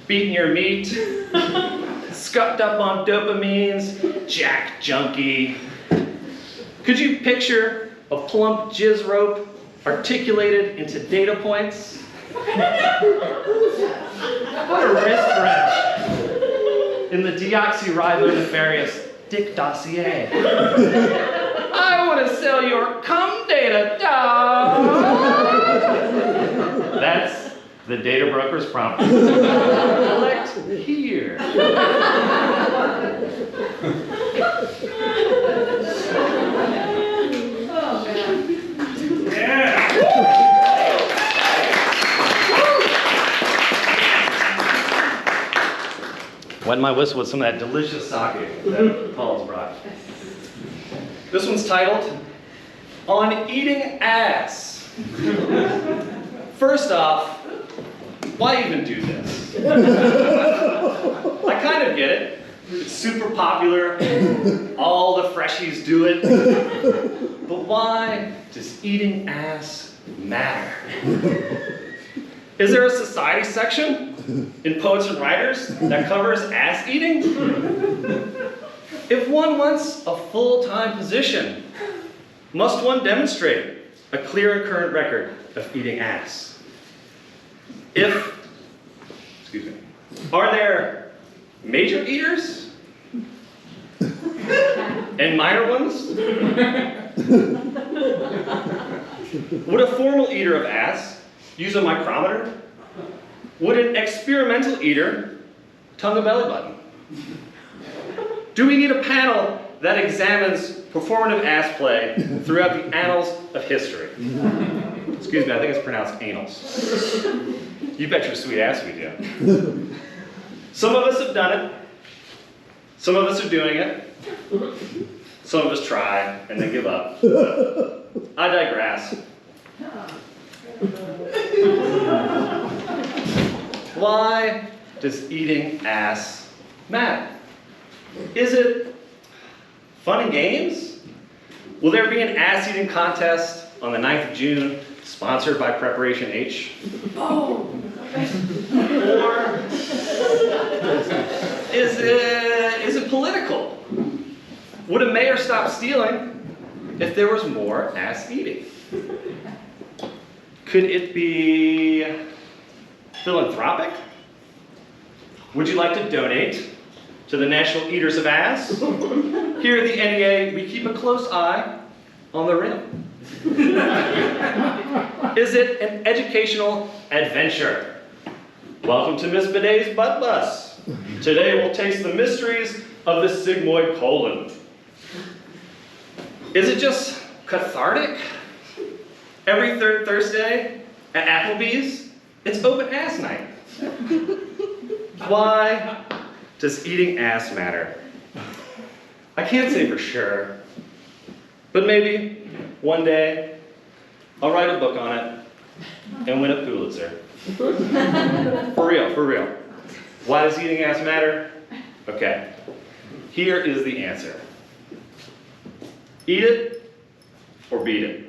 beating your meat, scuffed up on dopamines, jack junkie. Could you picture a plump jizz rope articulated into data points? What a wrist wrench in the deoxyribo nefarious dick dossier. I want to sell your cum data. That's the data broker's prompt. Select here. Wet my whistle with some of that delicious sake that Paul's brought. This one's titled, On Eating Ass. First off, why even do this? I kind of get it. It's super popular. All the freshies do it. But why does eating ass matter? Is there a society section in Poets and Writers that covers ass eating? If one wants a full-time position, must one demonstrate a clear and current record of eating ass? Are there major eaters and minor ones? Would a formal eater of ass use a micrometer? Would an experimental eater tongue a belly button? Do we need a panel that examines performative ass play throughout the annals of history? Excuse me, I think it's pronounced annals. You bet your sweet ass we do. Some of us have done it. Some of us are doing it. Some of us try and then give up. I digress. Why does eating ass matter? Is it fun and games? Will there be an ass-eating contest on the 9th of June, sponsored by Preparation H? Oh. Or is it political? Would a mayor stop stealing if there was more ass eating? Could it be philanthropic? Would you like to donate to the National Eaters of Ass? Here at the NEA, we keep a close eye on the rim. Is it an educational adventure? Welcome to Miss Bidet's Butt Bus. Today we'll taste the mysteries of the sigmoid colon. Is it just cathartic? Every third Thursday at Applebee's, it's open ass night. Why does eating ass matter? I can't say for sure, but maybe one day I'll write a book on it and win a Pulitzer. For real, for real. Why does eating ass matter? Okay, here is the answer. Eat it or beat it.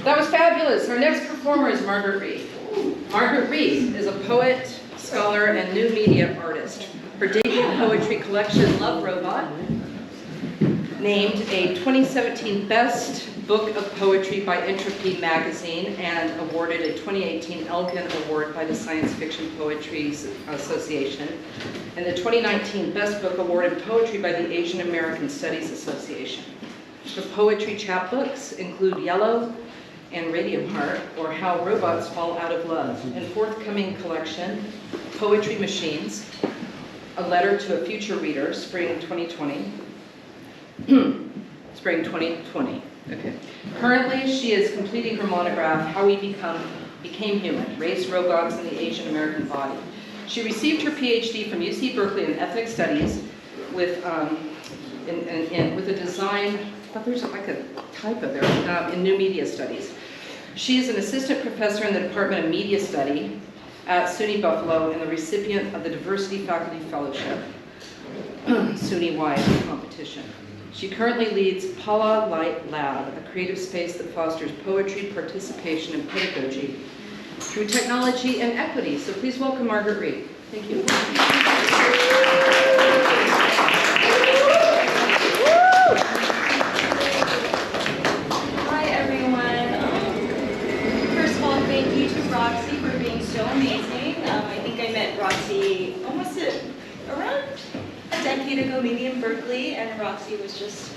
That was fabulous. Our next performer is Margaret Rhee. Margaret Rhee is a poet, scholar, and new media artist. Her debut poetry collection, Love Robot, named a 2017 Best Book of Poetry by Entropy magazine and awarded a 2018 Elgin Award by the Science Fiction Poetry Association, and the 2019 Best Book Award in Poetry by the Asian American Studies Association. Her poetry chapbooks include Yellow and Radium Heart, or How Robots Fall Out of Love, and forthcoming collection, Poetry Machines, A Letter to a Future Reader, Spring 2020. Spring 2020. Okay. Currently, she is completing her monograph, How We Became Human, Race, Robots, and the Asian American Body. She received her PhD from UC Berkeley in Ethnic Studies with a design, I thought there's like a typo there, in New Media Studies. She is an assistant professor in the Department of Media Study at SUNY Buffalo and the recipient of the Diversity Faculty Fellowship, SUNY-wide competition. She currently leads Pala Light Lab, a creative space that fosters poetry, participation, and pedagogy through technology and equity. So please welcome Margaret Rhee. Thank you. Hi everyone. First of all, thank you to Roxi for being so amazing. I think I met Roxi almost around a decade decade ago, maybe in Berkeley, and Roxi was just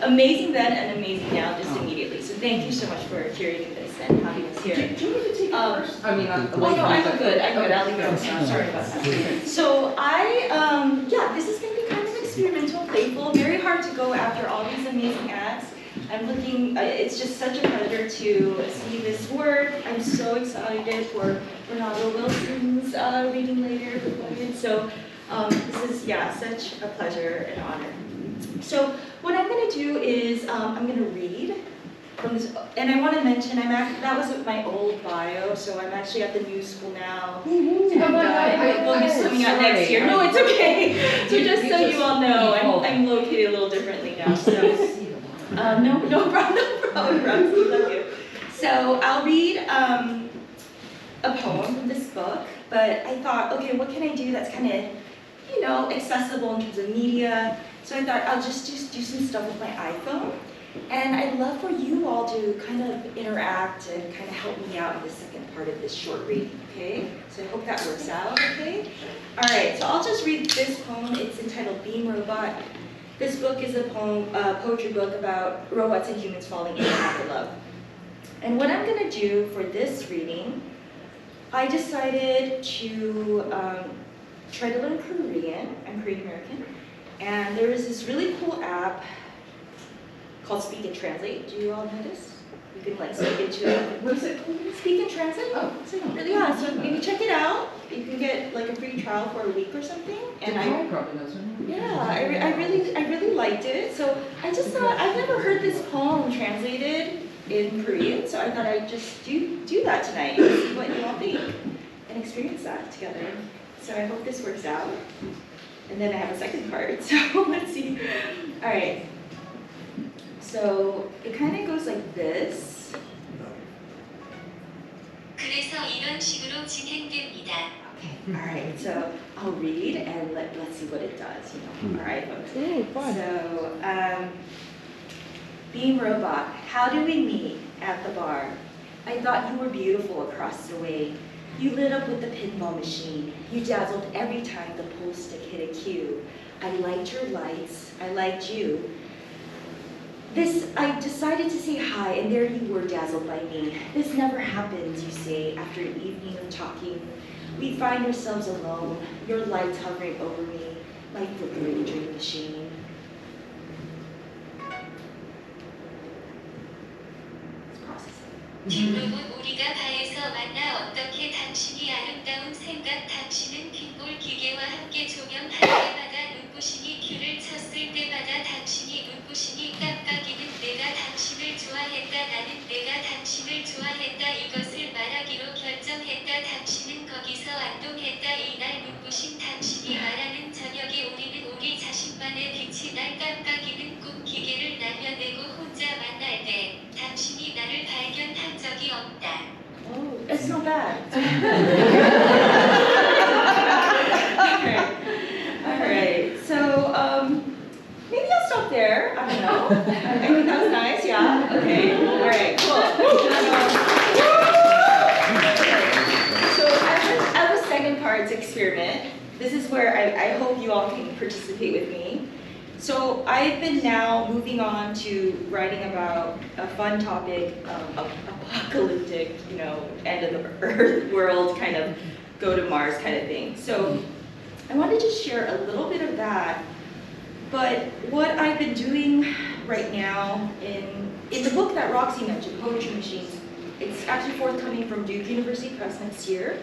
amazing then and amazing now, just immediately. So thank you so much for curating this and having us here. Do you need to take it first? I mean, Oh no, I'm good. I'll leave it on. Sorry about that. So yeah, this is going to be kind of experimental, playful, very hard to go after all these amazing acts. I'm looking, it's just such a pleasure to see this work. I'm so excited for Ronaldo Wilson's reading later. So this is, yeah, such a pleasure and honor. So what I'm going to do is I'm going to read from this, and I want to mention that was my old bio, so I'm actually at the new school now. And my book is coming out next year. No, it's okay. So just so you all know, I'm located a little differently now. So no problem, Roxi, love you. So I'll read a poem from this book, but I thought, okay, what can I do that's kind of, you know, accessible in terms of media? So I thought I'll just do some stuff with my iPhone. And I'd love for you all to kind of interact and kind of help me out in the second part of this short reading, okay? So I hope that works out, okay? All right, so I'll just read this poem. It's entitled Beam Robot. This book is a poetry book about robots and humans falling in and out of love. And what I'm gonna do for this reading, I decided to try to learn Korean. I'm Korean American. And there is this really cool app called Speak and Translate. Do you all know this? You can like speak into it. What is it called? Speak and Translate. Oh, yeah. So maybe check it out. You can get like a free trial for a week or something. And I probably knows it. Yeah, I really liked it. So I just thought I've never heard this poem translated in Korean, so I thought I'd just do that tonight and see what you all think and experience that together. So I hope this works out. And then I have a second part, so let's see. All right. So it kind of goes like this. 그래서 이런 식으로 진행됩니다. Okay. All right. So I'll read and let's see what it does. You know. All right, folks. So Beam Robot, how do we meet at the bar? I thought you were beautiful across the way. You lit up with the pinball machine. You dazzled every time the pool stick hit a cue. I liked your lights. I liked you. I decided to say hi, and there you were dazzled by me. This never happens, you say, after an evening of talking. We find ourselves alone, your lights hovering over me, like flickering dream machine. Let's process it. 뒷부분 우리가 바에서 만나 어떻게 당신이 아름다운 생각 당신은 핀볼 기계와 함께 조명 할 때마다 눈부시니 큐를 쳤을 때마다 당신이 눈부시니 깜빡이는 내가 당신을 좋아했다 나는 내가 당신을 좋아했다 이것을 말하기로 결정했다 당신은 거기서 안동했다 이날 눈부신 당신이 말하는 저녁에 우리는 우리 자신만의 빛이 날 깜빡이는 꿈 기계를 날려내고 혼자 만날 때 당신이 나를 발견한 적이 없다. Oh, it's not bad. All right. So maybe I'll stop there. I don't know. I think that was nice. Yeah. Okay. All right. Cool. So as a second part experiment, this is where I hope you all can participate with me. So I've been now moving on to writing about a fun topic, apocalyptic, you know, end of the earth world, kind of go to Mars kind of thing. So I wanted to share a little bit of that. But what I've been doing right now in the book that Roxi mentioned, Poetry Machines, it's actually forthcoming from Duke University Press next year.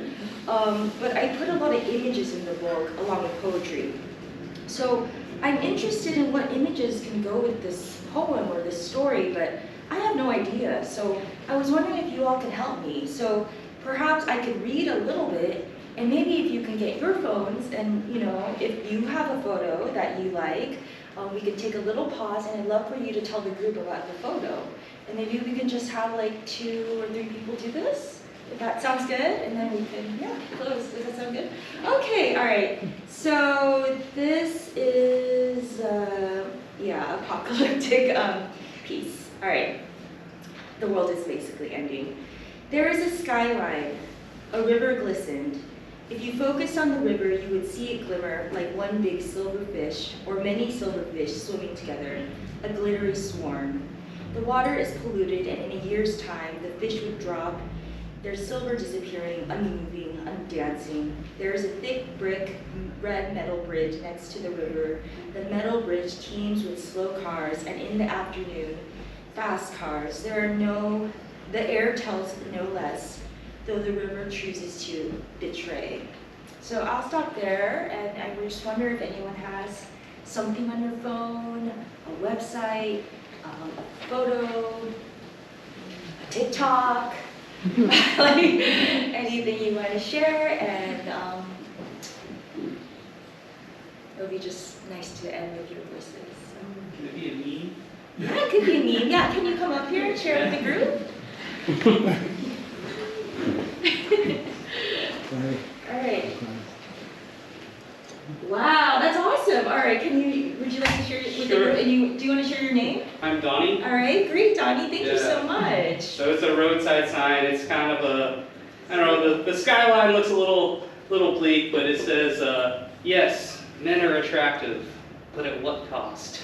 But I put a lot of images in the book along with poetry. So I'm interested in what images can go with this poem or this story, but I have no idea. So I was wondering if you all could help me. So perhaps I could read a little bit, and maybe if you can get your phones, and you know, if you have a photo that you like, we could take a little pause, and I'd love for you to tell the group about the photo. And maybe we can just have like 2 or 3 people do this. If that sounds good, and then we can, close. Does that sound good? Okay, all right. So this is, apocalyptic piece. All right. The world is basically ending. There is a skyline. A river glistened. If you focus on the river, you would see it glimmer like one big silver fish or many silver fish swimming together, a glittery swarm. The water is polluted, and in a year's time, the fish would drop, their silver disappearing, unmoving, undancing. There is a thick brick red metal bridge next to the river. The metal bridge teems with slow cars, and in the afternoon, fast cars. The air tells no less, though the river chooses to betray. So I'll stop there, and I just wonder if anyone has something on your phone, a website, a photo, a TikTok, like anything you want to share, and it'll be just nice to end with your voices. Can it be a meme? Yeah, it could be a meme. Yeah, can you come up here and share with the group? All right. Wow, that's awesome. All right, would you like to share with the group? And do you want to share your name? I'm Donnie. All right, great, Donnie. Thank you so much. So it's a roadside sign. It's kind of a, I don't know, the skyline looks a little bleak, but it says, yes, men are attractive, but at what cost?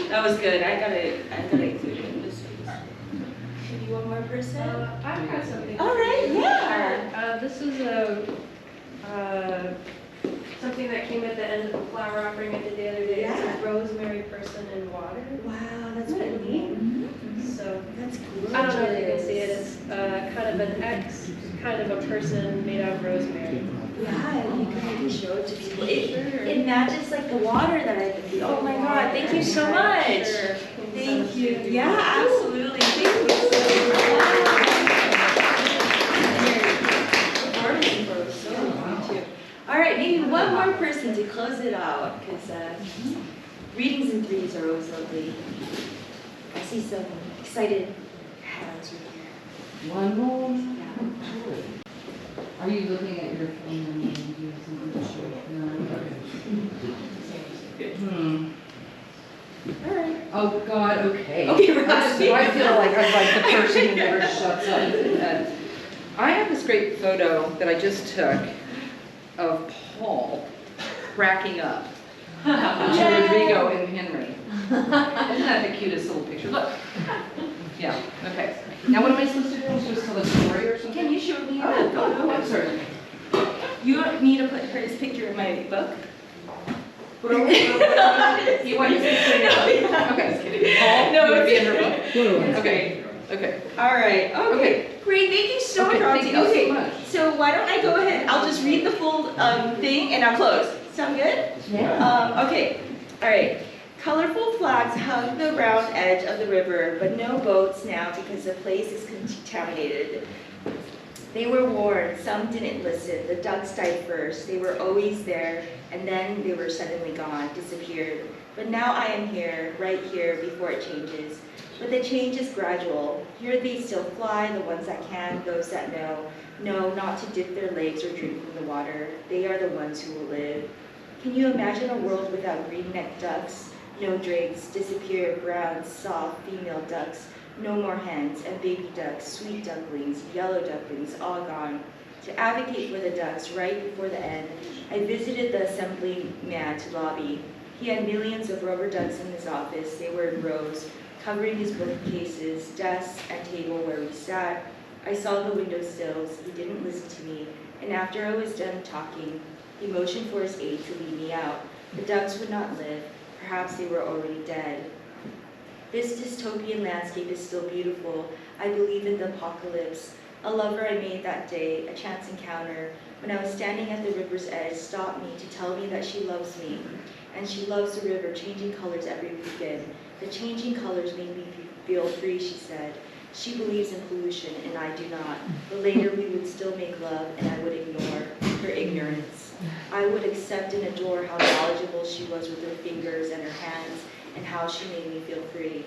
That was good. I gotta include it in this. Maybe one more person? I've got something. All right, yeah. This is something that came at the end of the flower offering I did the other day. It's a rosemary person in water. Wow, that's really neat. So that's cool. I don't know if you can see it. It's kind of an X, kind of a person made out of rosemary. Yeah, you can maybe show it to people. It matches like the water that I've been feeling. Oh my God, thank you so much. Sure. Thank you. Yeah, absolutely. Thank you so much. All right, maybe one more person to close it out, because readings in threes are always lovely. I see some excited hands right here. One more. Yeah. Are you looking at your phone and you All right. Oh God, okay. Okay, Roxi. I feel like I'm like the person who never shuts up. I have this great photo that I just took of Paul cracking up to Rodrigo and Henry. Isn't that the cutest little picture? Look. Yeah, okay. Now what am I supposed to do? I'm supposed to tell a story or something? Can you show me Oh, that photo? I'm sorry. You want me to put his picture in my book? You want his picture in your book? Okay. Paul, No, you would be it's- in her book? Okay. Okay. All right. Okay. Great. Thank you so much, Okay, Roxi. thank you so much. So why don't I go ahead? I'll just read the full thing and I'll close. Sound good? Yeah. Okay. All right. Colorful flags hug the round edge of the river, but no boats now because the place is contaminated. They were warned, some didn't listen. The ducks died first. They were always there, and then they were suddenly gone, disappeared. But now I am here, right here, before it changes. But the change is gradual. Here they still fly, the ones that can, those that know not to dip their legs or drink from the water. They are the ones who will live. Can you imagine a world without green-necked ducks? No drakes, disappear, brown, soft, female ducks. No more hens and baby ducks, sweet ducklings, yellow ducklings, all gone. To advocate for the ducks right before the end, I visited the assemblyman to lobby. He had millions of rubber ducks in his office. They were in rows, covering his bookcases, desks, and table where we sat. I saw the windowsills. He didn't listen to me, and after I was done talking, he motioned for his aide to lead me out. The ducks would not live. Perhaps they were already dead. This dystopian landscape is still beautiful. I believe in the apocalypse. A lover I made that day, a chance encounter, when I was standing at the river's edge, stopped me to tell me that she loves me. And she loves the river, changing colors every weekend. The changing colors made me feel free, she said. She believes in pollution, and I do not. But later we would still make love, and I would ignore her ignorance. I would accept and adore how knowledgeable she was with her fingers and her hands, and how she made me feel free.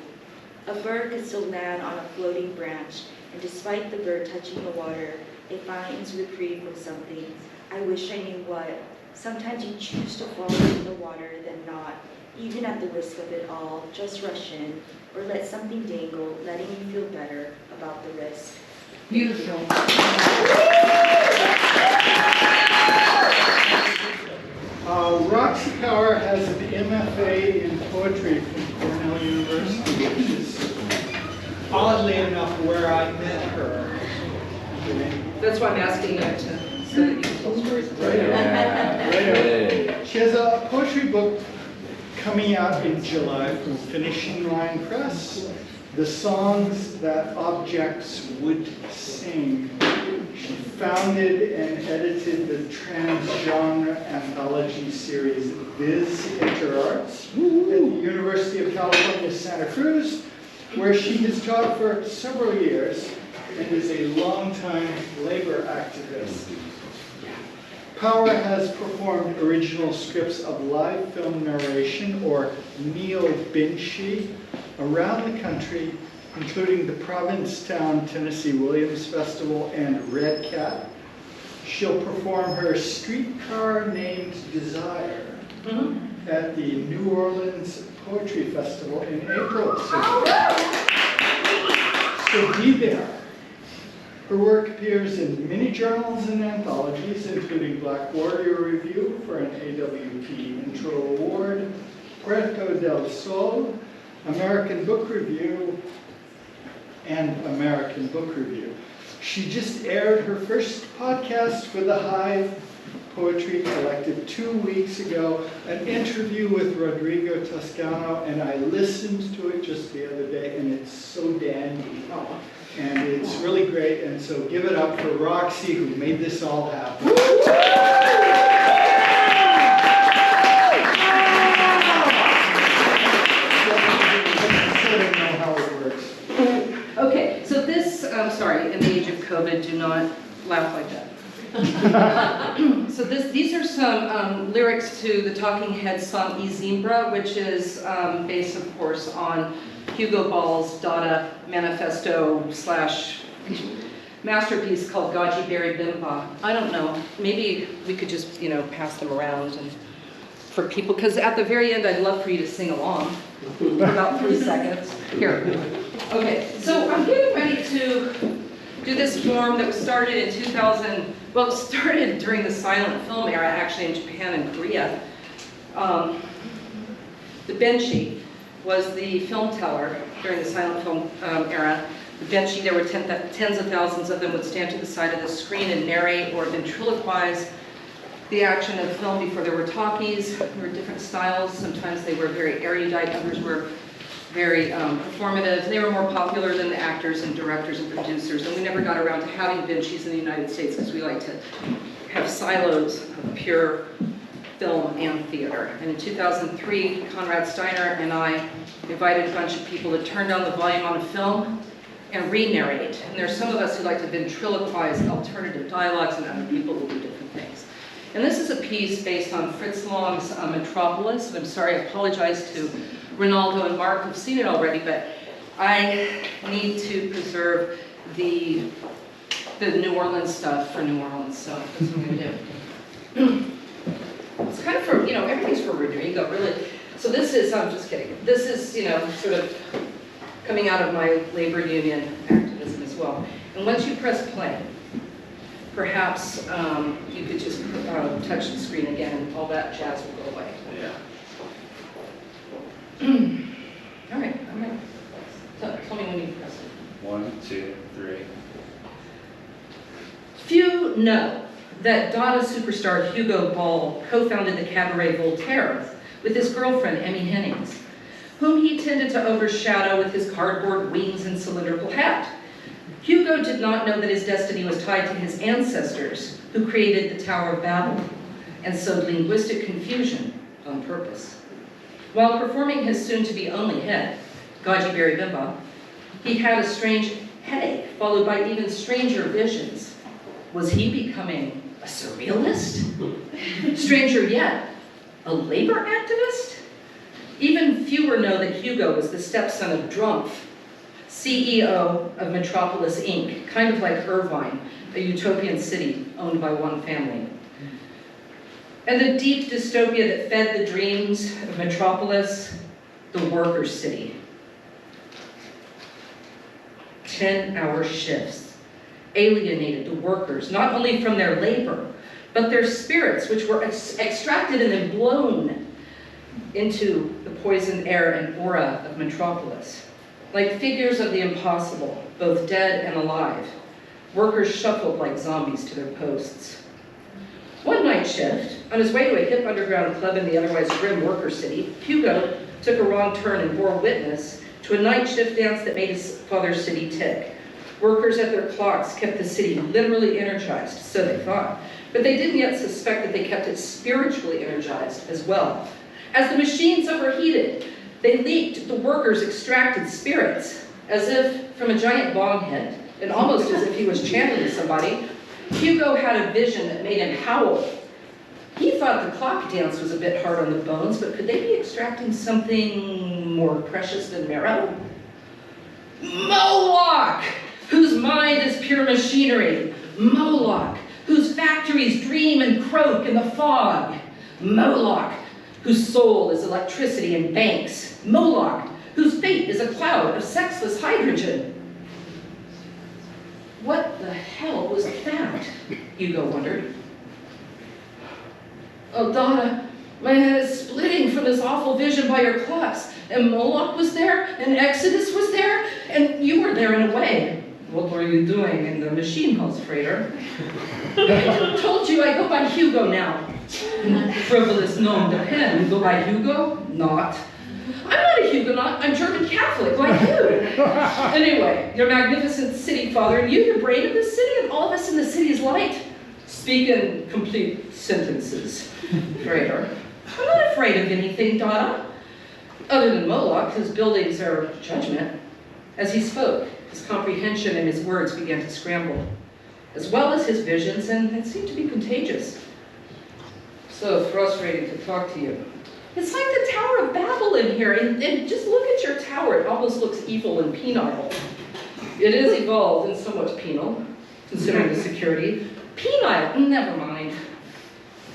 A bird could still land on a floating branch, and despite the bird touching the water, it finds reprieve from something. I wish I knew what. Sometimes you choose to fall into the water than not, even at the risk of it all. Just rush in, or let something dangle, letting you feel better about the risk. Beautiful. Roxi Power has an MFA in poetry from Cornell University, which is oddly enough where I met her. That's why I'm asking you to, so that you can tell stories. Right. She has a poetry book coming out in July from Finishing Line Press, The Songs That Objects Would Sing. She founded and edited the Trans-Genre Anthology series Viz Interarts at the University of California, Santa Cruz, where she has taught for several years and is a longtime labor activist. Power has performed original scripts of live film narration, or neo-Benshis, around the country, including the Provincetown, Tennessee Williams Festival and Red Cat. She'll perform her Streetcar Named Desire at the New Orleans Poetry Festival in April. So be there. Her work appears in many journals and anthologies, including Black Warrior Review for an AWP Intro Award, Puerto del Sol, American Book Review, and American Book Review. She just aired her first podcast for the Hive Poetry Collective 2 weeks ago, an interview with Rodrigo Toscano, and I listened to it just the other day, and it's so dandy. And it's really great, and so give it up for Roxi, who made this all happen. Okay, so this, sorry, in the age of COVID, do not laugh like that. So these are some lyrics to the Talking Heads song E Zimbra, which is based, of course, on Hugo Ball's Dada manifesto / masterpiece called Gaji Berry Bimba. I don't know, maybe we could just, pass them around and for people, because at the very end, I'd love for you to sing along for about 3 seconds. Here. Okay, so I'm getting ready to do this form that was started in 2000, well, it started during the silent film era, actually, in Japan and Korea. The Benshi was the film teller during the silent film era. The Benshi, there were tens of thousands of them, would stand to the side of the screen and narrate or ventriloquize the action of film before there were talkies. There were different styles. Sometimes they were very erudite, others were very performative. They were more popular than the actors and directors and producers, and we never got around to having Benshis in the United States because we like to have silos of pure film and theater. And in 2003, Conrad Steiner and I invited a bunch of people to turn down the volume on a film and re-narrate. And there's some of us who like to ventriloquize alternative dialogues, and other people who do different things. And this is a piece based on Fritz Lang's Metropolis. And I'm sorry, I apologize to Ronaldo and Mark who've seen it already, but I need to preserve the New Orleans stuff for New Orleans, so that's what I'm gonna do. It's kind of for, everything's for Rodrigo, really. So this is, I'm just kidding. This is, sort of coming out of my labor union activism as well. And once you press play, perhaps you could just touch the screen again and all that jazz will go away. Yeah. All right, I'm ready. Tell me when you press it. 1, 2, 3. Few know that Dada superstar Hugo Ball co-founded the Cabaret Voltaire with his girlfriend, Emmy Hennings, whom he tended to overshadow with his cardboard wings and cylindrical hat. Hugo did not know that his destiny was tied to his ancestors, who created the Tower of Babel and sowed linguistic confusion on purpose. While performing his soon-to-be only hit, Gaji Berry Bimba, he had a strange headache, followed by even stranger visions. Was he becoming a surrealist? Stranger yet, a labor activist? Even fewer know that Hugo was the stepson of Drumpf, CEO of Metropolis, Inc., kind of like Irvine, a utopian city owned by one family. And the deep dystopia that fed the dreams of Metropolis, the worker city. 10-hour shifts alienated the workers, not only from their labor, but their spirits, which were extracted and then blown into the poisoned air and aura of Metropolis. Like figures of the impossible, both dead and alive, workers shuffled like zombies to their posts. One night shift, on his way to a hip underground club in the otherwise grim worker city, Hugo took a wrong turn and bore witness to a night shift dance that made his father's city tick. Workers at their clocks kept the city literally energized, so they thought, but they didn't yet suspect that they kept it spiritually energized as well. As the machines overheated, they leaked the workers' extracted spirits, as if from a giant bong head, and almost as if he was channeling somebody. Hugo had a vision that made him howl. He thought the clock dance was a bit hard on the bones, but could they be extracting something more precious than marrow? Moloch, whose mind is pure machinery. Moloch, whose factories dream and croak in the fog. Moloch, whose soul is electricity and banks. Moloch, whose fate is a cloud of sexless hydrogen. What the hell was that? Hugo wondered. Oh, Donna, my head is splitting from this awful vision by your clocks. And Moloch was there, and Exodus was there, and you were there in a way. What were you doing in the machine halls, freighter? I told you I go by Hugo now. Frivolous nom de pen. You go by Hugo? Not. I'm not a Huguenot, I'm German Catholic, like you. Anyway, your magnificent city father, and you, the brain of the city, and all of us in the city's light. Speak in complete sentences, freighter. I'm not afraid of anything, Donna. Other than Moloch, whose buildings are judgment. As he spoke, his comprehension and his words began to scramble, as well as his visions, and it seemed to be contagious. So frustrating to talk to you. It's like the Tower of Babel in here, and just look at your tower. It almost looks evil and penile. It is evolved and somewhat penal, considering the security. Penile, never mind.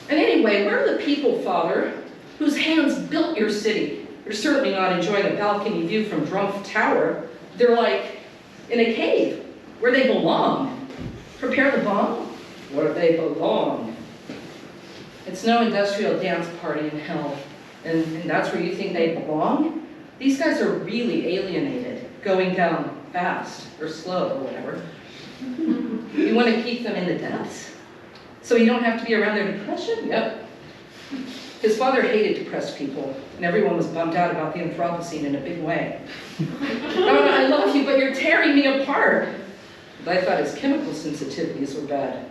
And anyway, where are the people, Father, whose hands built your city? They're certainly not enjoying a balcony view from Drumpf Tower. They're like in a cave, where they belong. Prepare the bomb, where they belong. It's no industrial dance party in hell. And that's where you think they belong? These guys are really alienated, going down fast or slow or whatever. You want to keep them in the depths? So you don't have to be around their depression? Yep. His father hated depressed people, and everyone was bummed out about the Anthropocene in a big way. Oh, I love you, but you're tearing me apart. But I thought his chemical sensitivities were bad.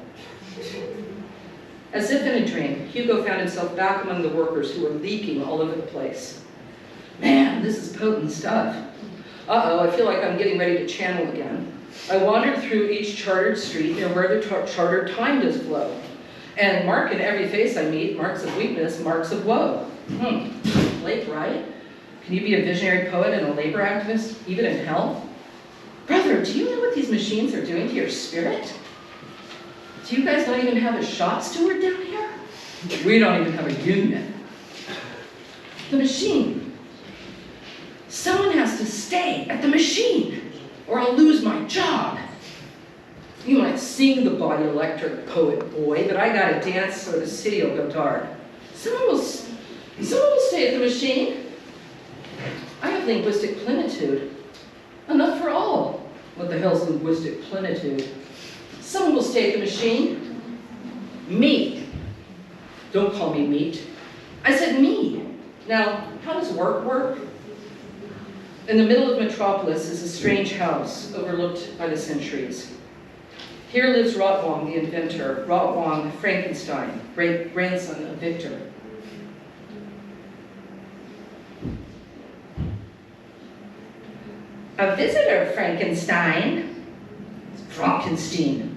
As if in a dream, Hugo found himself back among the workers who were leaking all over the place. Man, this is potent stuff. Uh-oh, I feel like I'm getting ready to channel again. I wandered through each chartered street and where the chartered time does flow. And mark in every face I meet, marks of weakness, marks of woe. Blake, right? Can you be a visionary poet and a labor activist, even in hell? Brother, do you know what these machines are doing to your spirit? Do you guys not even have a shop steward down here? We don't even have a union. The machine. Someone has to stay at the machine, or I'll lose my job. You might sing the body electric poet boy, but I gotta dance or the city will go dark. Someone will stay at the machine. I have linguistic plenitude. Enough for all. What the hell's linguistic plenitude? Someone will stay at the machine. Me. Don't call me meat. I said me. Now, how does work? In the middle of Metropolis is a strange house overlooked by the centuries. Here lives Rotwang, the inventor, Rotwang Frankenstein, great-grandson of Victor. A visitor, Frankenstein. It's Frankenstein.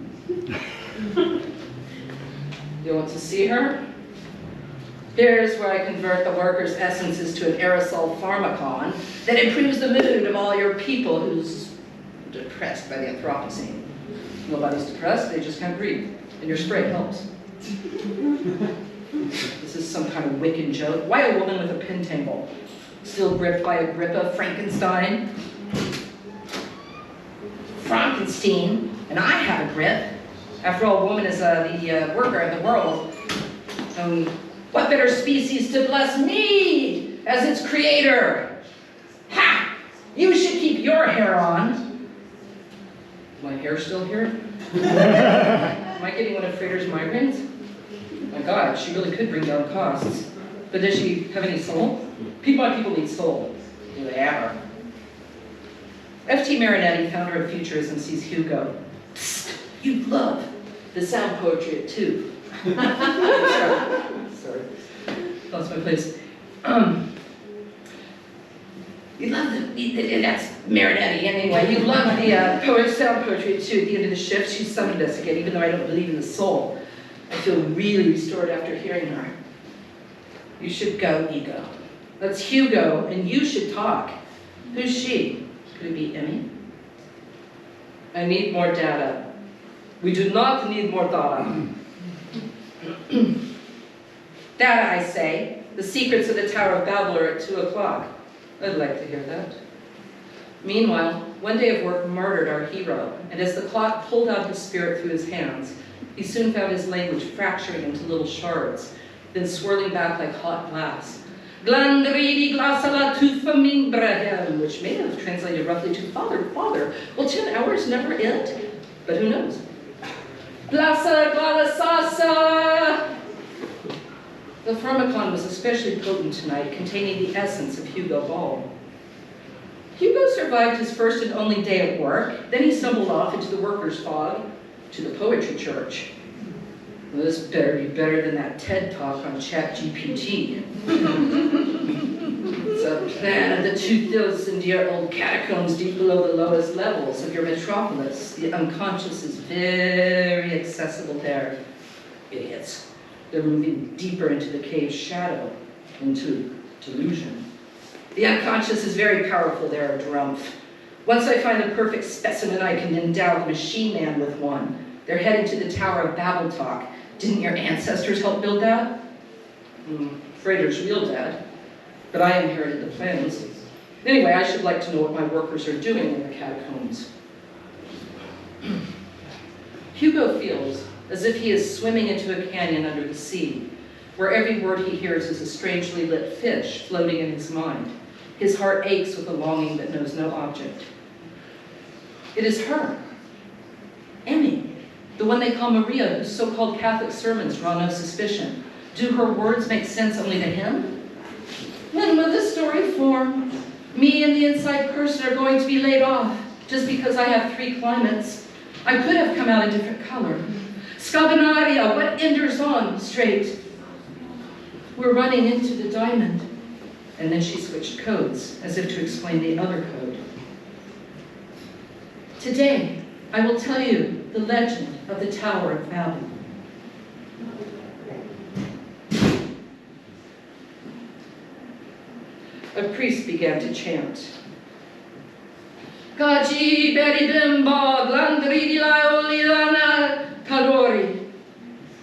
You want to see her? Here's where I convert the workers' essences to an aerosol pharmacon that improves the mood of all your people who's depressed by the Anthropocene. Nobody's depressed, they just can't breathe. And your spray helps. This is some kind of Wiccan joke. Why a woman with a pin table? Still gripped by Agrippa, Frankenstein? Frankenstein, and I have a grip. After all, woman is the worker of the world. What better species to bless me as its creator? Ha! You should keep your hair on. My hair still here? Am I getting one of Frater's migraines? My God, she really could bring down costs. But does she have any soul? People need soul. Do they ever? F.T. Marinetti, founder of Futurism, sees Hugo. Psst, you'd love the sound poetry at 2. Sorry. Lost my place. You love that's Marinetti anyway. You love the sound poetry at 2. At the end of the shift, she summoned us again, even though I don't believe in the soul. I feel really restored after hearing her. You should go, Ego. That's Hugo, and you should talk. Who's she? Could it be Emmy? I need more data. We do not need more data. Data, I say. The secrets of the Tower of Babel are at 2 o'clock. I'd like to hear that. Meanwhile, one day of work murdered our hero, and as the clock pulled out his spirit through his hands, he soon found his language fracturing into little shards, then swirling back like hot glass. Glandridi glasala tufa mimbrahem, which may have translated roughly to father, father. Will 10 hours never end? But who knows? Blasa glalasasa! The pharmacon was especially potent tonight, containing the essence of Hugo Ball. Hugo survived his first and only day at work. Then he stumbled off into the workers' fog to the poetry church. Well, this better be better than that TED talk on ChatGPT. It's a plan of the 2,000-year-old catacombs deep below the lowest levels of your metropolis. The unconscious is very accessible there. Idiots. They're moving deeper into the cave's shadow, into delusion. The unconscious is very powerful there, Drumpf. Once I find the perfect specimen, I can endow the machine man with one. They're heading to the Tower of Babel talk. Didn't your ancestors help build that? Frater's real dad, but I inherited the plans. Anyway, I should like to know what my workers are doing in the catacombs. Hugo feels as if he is swimming into a canyon under the sea, where every word he hears is a strangely lit fish floating in his mind. His heart aches with a longing that knows no object. It is her, Emmy, the one they call Maria, whose so-called Catholic sermons draw no suspicion. Do her words make sense only to him? When will the story form? Me and the inside person are going to be laid off, just because I have 3 climates. I could have come out a different color. Scabinaria, what enders on straight? We're running into the diamond. And then she switched codes, as if to explain the other code. Today, I will tell you the legend of the Tower of Babel. A priest began to chant. Gaji beridimba glandridilaiolilana kadori.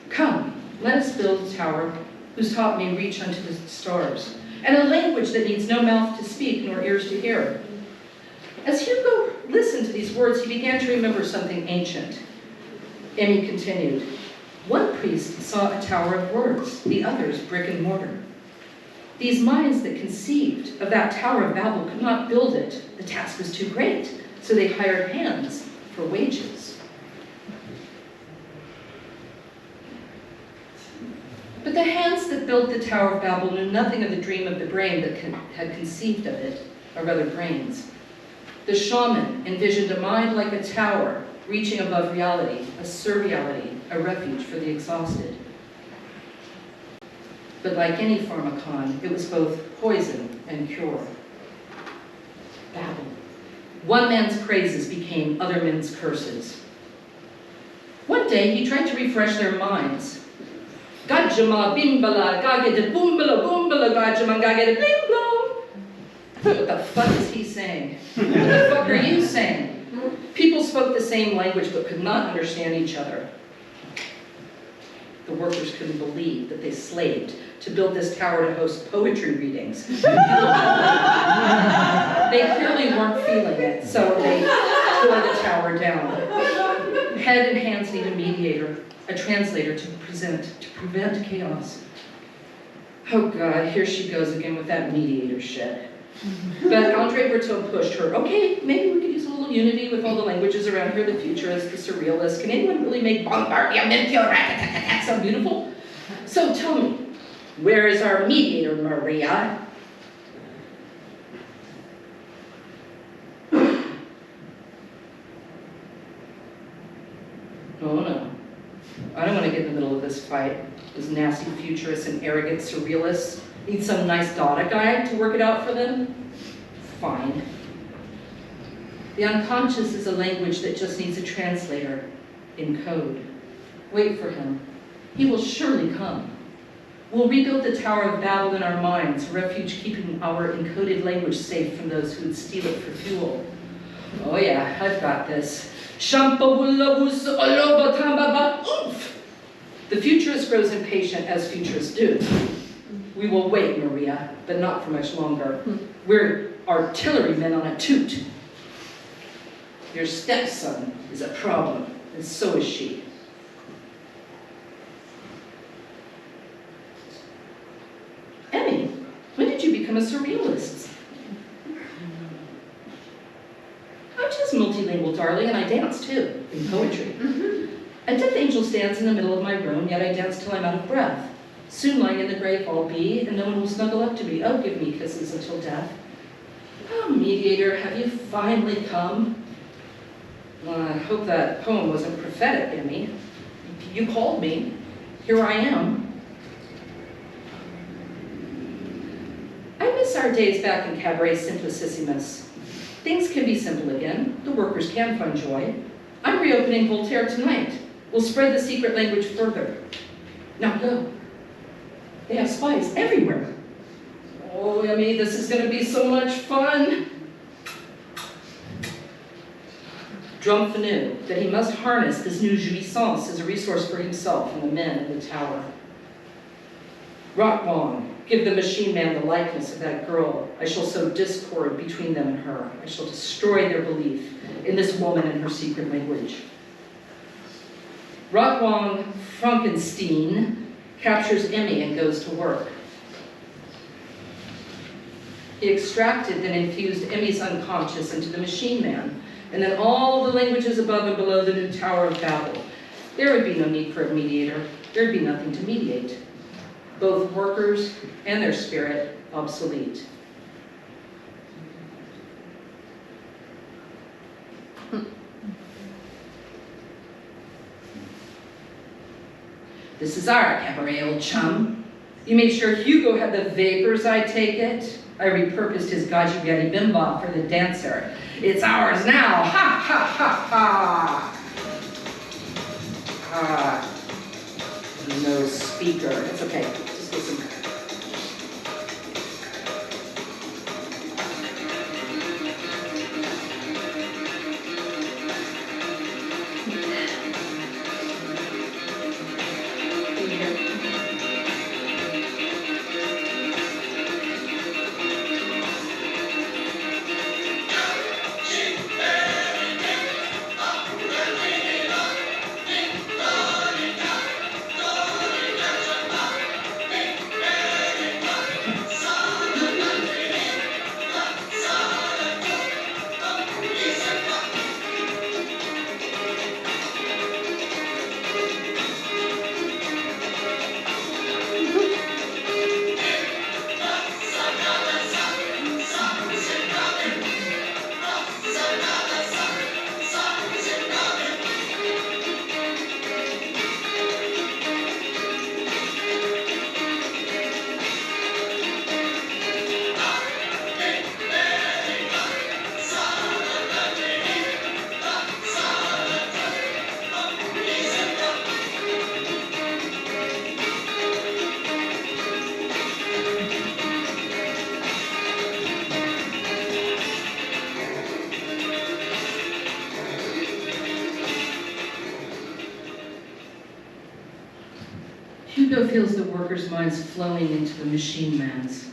Come, let us build a tower whose top may reach unto the stars, and a language that needs no mouth to speak nor ears to hear. As Hugo listened to these words, he began to remember something ancient. Emmy continued. One priest saw a tower of words, the others brick and mortar. These minds that conceived of that Tower of Babel could not build it. The task was too great, so they hired hands for wages. But the hands that built the Tower of Babel knew nothing of the dream of the brain that had conceived of it, or rather brains. The shaman envisioned a mind like a tower, reaching above reality, a surreality, a refuge for the exhausted. But like any pharmacon, it was both poison and cure. Babel. One man's praises became other men's curses. One day, he tried to refresh their minds. Gajama bimbala, gagede boombala, boombala, gajama, gagede bling blong. What the fuck is he saying? What the fuck are you saying? People spoke the same language but could not understand each other. The workers couldn't believe that they slaved to build this tower to host poetry readings. They clearly weren't feeling it, so they tore the tower down. Head and hands need a mediator, a translator to prevent chaos. Oh God, here she goes again with that mediator shit. But Andre Breton pushed her. Okay, maybe we could use a little unity with all the languages around here, the futurists, the surrealists. Can anyone really make Bombardier sound beautiful? So tell me, where is our mediator, Maria? Oh no, I don't want to get in the middle of this fight. Those nasty futurists and arrogant surrealists need some nice Dada guy to work it out for them? Fine. The unconscious is a language that just needs a translator in code. Wait for him. He will surely come. We'll rebuild the Tower of Babel in our minds, a refuge keeping our encoded language safe from those who would steal it for fuel. Oh yeah, I've got this. The futurist grows impatient as futurists do. We will wait, Maria, but not for much longer. We're artillerymen on a toot. Your stepson is a problem, and so is she. Emmy, when did you become a surrealist? I'm just multilingual, darling, and I dance too, in poetry. A death angel stands in the middle of my room, yet I dance till I'm out of breath. Soon lying in the grave I'll be, and no one will snuggle up to me. Oh, give me kisses until death. Oh, mediator, have you finally come? Well, I hope that poem wasn't prophetic, Emmy. You called me. Here I am. I miss our days back in Cabaret Simplicissimus. Things can be simple again. The workers can find joy. I'm reopening Voltaire tonight. We'll spread the secret language further. Now go. They have spies everywhere. Oh, Emmy, this is going to be so much fun. Drumpf knew that he must harness this new jouissance as a resource for himself and the men in the tower. Rotwang, give the machine man the likeness of that girl. I shall sow discord between them and her. I shall destroy their belief in this woman and her secret language. Rotwang Frankenstein captures Emmy and goes to work. He extracted and infused Emmy's unconscious into the machine man, and then all the languages above and below the new Tower of Babel. There would be no need for a mediator. There'd be nothing to mediate. Both workers and their spirit obsolete. This is our cabaret, old chum. You made sure Hugo had the vapors, I take it. I repurposed his Gajugari Bimba for the dancer. It's ours now, ha ha ha ha! Ah, no speaker, it's okay, just listen. Hugo feels the workers' minds flowing into the machine man's.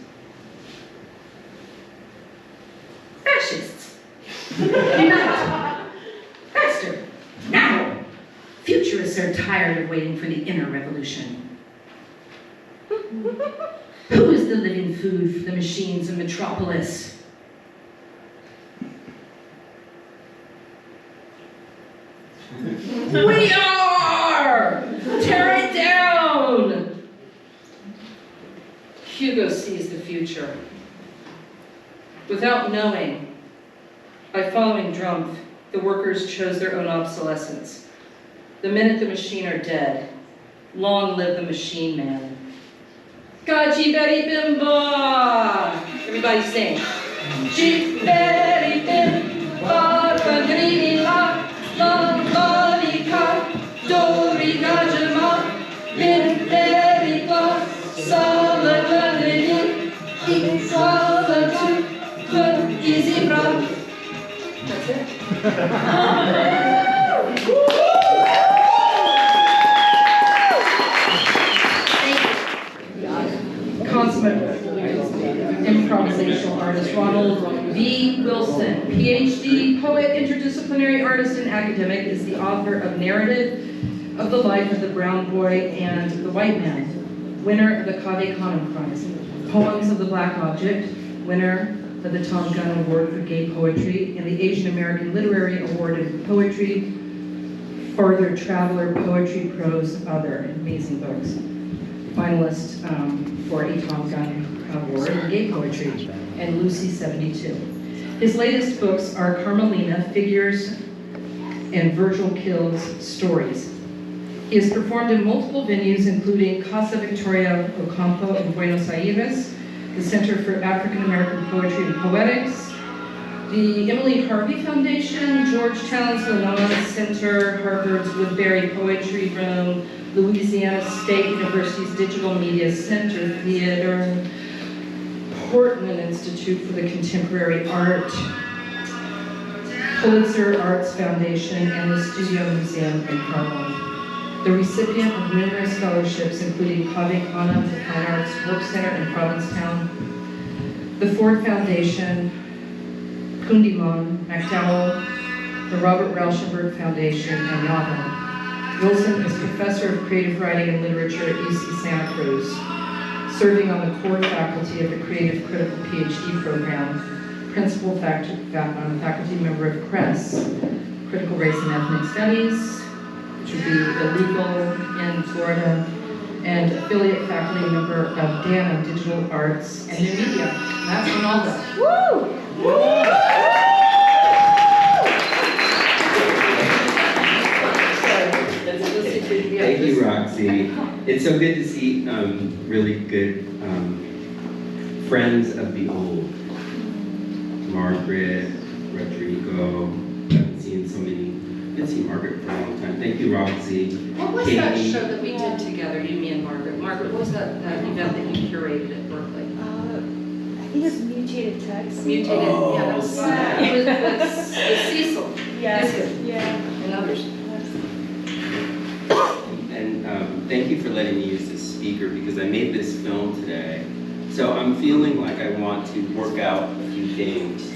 Fascists! Unite! Faster! Now! Futurists are tired of waiting for the inner revolution. Who is the living food for the machines of Metropolis? We are! Tear it down! Hugo sees the future. Without knowing, by following Drumpf, the workers chose their own obsolescence. The men at the machine are dead. Long live the machine man. Gaji Betty Bimba! Everybody sing. Ji Betty Bimba, Bandrini La, La Monica, Dori Gajama, Bim Betty Bla, Sala Bandrini, Sala Tu, Easy Bra. That's it. Consummate improvisational artist Ronaldo V. Wilson, PhD, poet, interdisciplinary artist, and academic, is the author of Narrative of the Life of the Brown Boy and the White Man, winner of the Cave Canem Prize, Poems of the Black Object, winner of the Tom Gunn Award for Gay Poetry, and the Asian American Literary Award in Poetry, Farther Traveler, Poetry, Prose, Other, amazing books. Finalist for a Tom Gunn Award in Gay Poetry, and Lucy 72. His latest books are Carmelina, Figures, and Virgil Kill's Stories. He has performed in multiple venues, including Casa Victoria Ocampo in Buenos Aires, the Center for African American Poetry and Poetics, the Emily Harvey Foundation, Georgetown's Lenoir Center, Harvard's Woodbury Poetry Room, Louisiana State University's Digital Media Center Theater, Portman Institute for the Contemporary Art, Pulitzer Arts Foundation, and the Studio Museum in Harlem. The recipient of numerous scholarships, including Cave Canem, the Fine Arts Work Center in Provincetown, the Ford Foundation, Kundiman, MacDowell, the Robert Rauschenberg Foundation, and NAVA. Wilson is professor of creative writing and literature at UC Santa Cruz, serving on the core faculty of the Creative Critical PhD program, principal faculty member of CRESS, Critical Race and Ethnic Studies, which would be illegal in Florida, and affiliate faculty member of DANA, Digital Arts and New Media. And that's Ronaldo. Woo! Woo! Thank you, Roxy. It's so good to see really good friends of the old. Margaret, Rodrigo. I've seen Margaret for a long time. Thank you, Roxy. What was Katy. that show that we did together, you, me, and Margaret? Margaret, what was that event that you curated at Berkeley? I think it's mutated text. Mutated, yeah, that was with Cecil. Yes, yeah. And others. And thank you for letting me use this speaker because I made this film today. So I'm feeling like I want to work out a few things.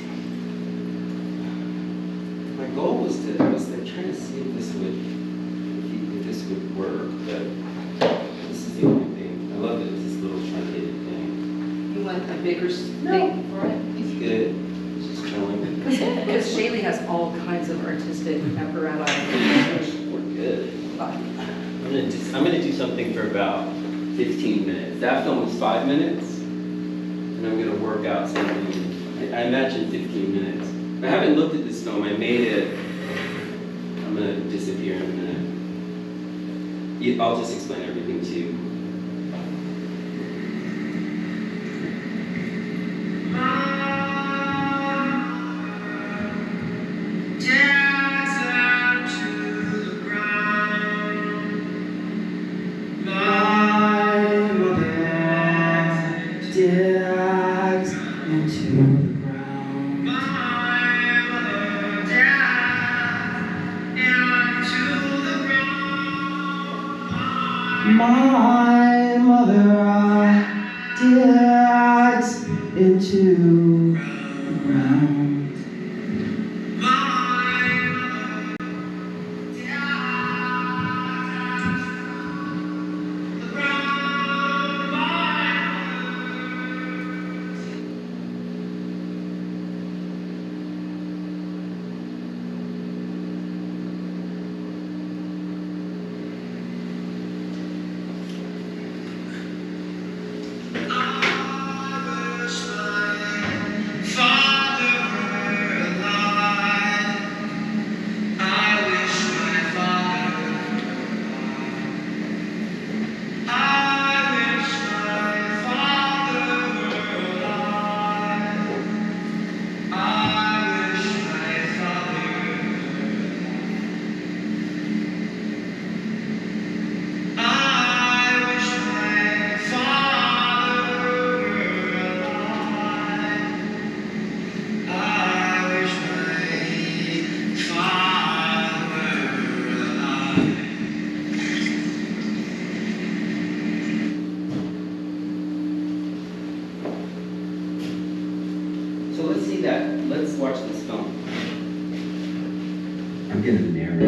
My goal was I was like trying to see if this would work, but this is the only thing. I love it. It's this little truncated thing. You want a bigger thing for it? It's good. It's just chilling. Because Shaylee has all kinds of artistic apparatus. We're good. I'm gonna do something for about 15 minutes. That film was 5 minutes, and I'm gonna work out something. I imagine 15 minutes. I haven't looked at this film. I made it. I'm gonna disappear in a minute. I'll just explain everything to you. My mother digs into the ground. So let's see that. Let's watch this film. I'm gonna narrate.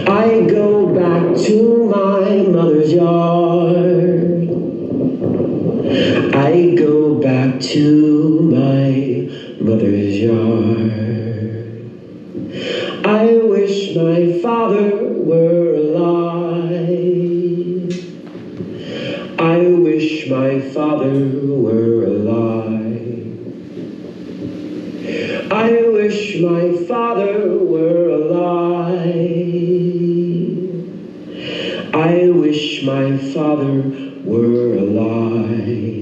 I go back to my mother's yard. I go back to my mother's yard. I wish my father were alive. I wish my father were alive. I wish my father were alive. I wish my father were alive.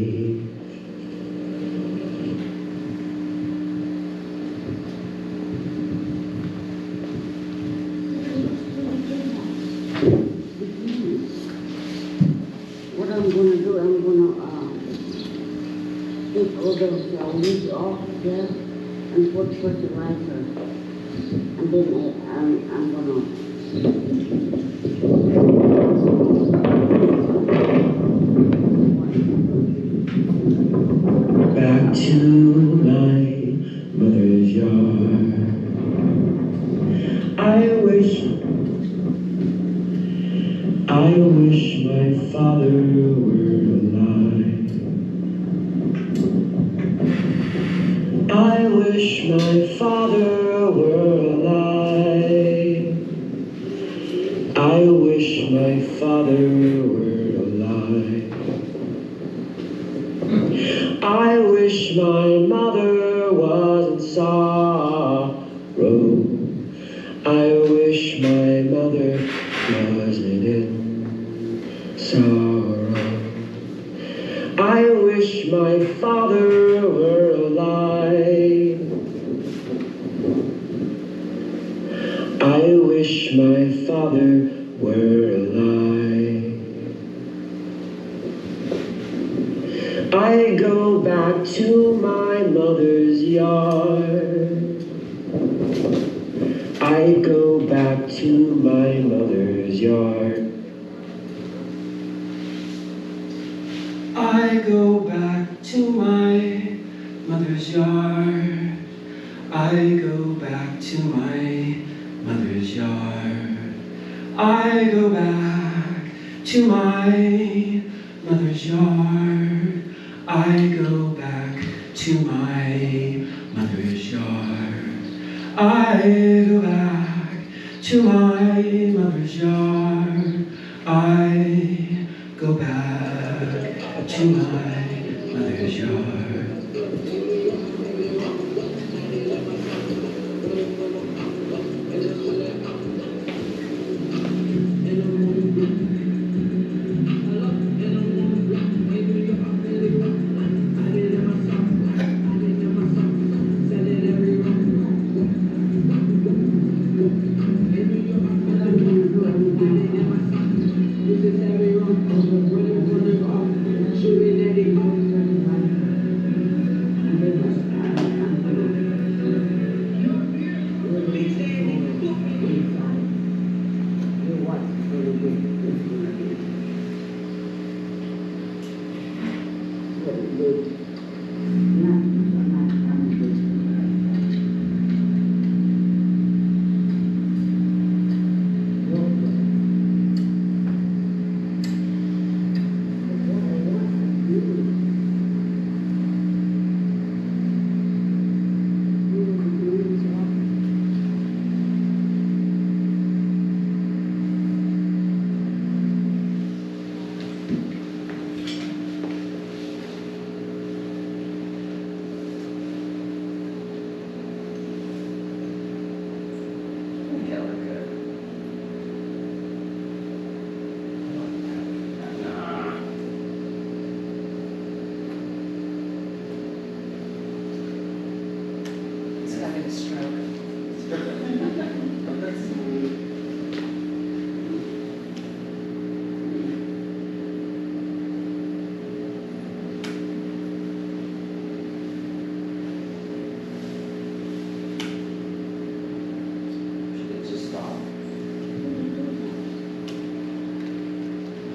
What I'm going to do, I'm going to take all those leaves off there and put fertilizer. And then I'm going to back to my mother's yard. I wish my father were alive. I wish my father were alive. I wish my father were alive. I wish my mother was in sorrow. I wish my mother wasn't in sorrow. I wish my father were alive. I wish my father were alive. I go back to my mother's yard. I go back to my mother's yard. I go back to my mother's yard. I go back to my mother's yard. I go back to my mother's yard. I go back to my mother's yard. I go back to my mother's yard. I go back to my mother's yard. Should it just stop?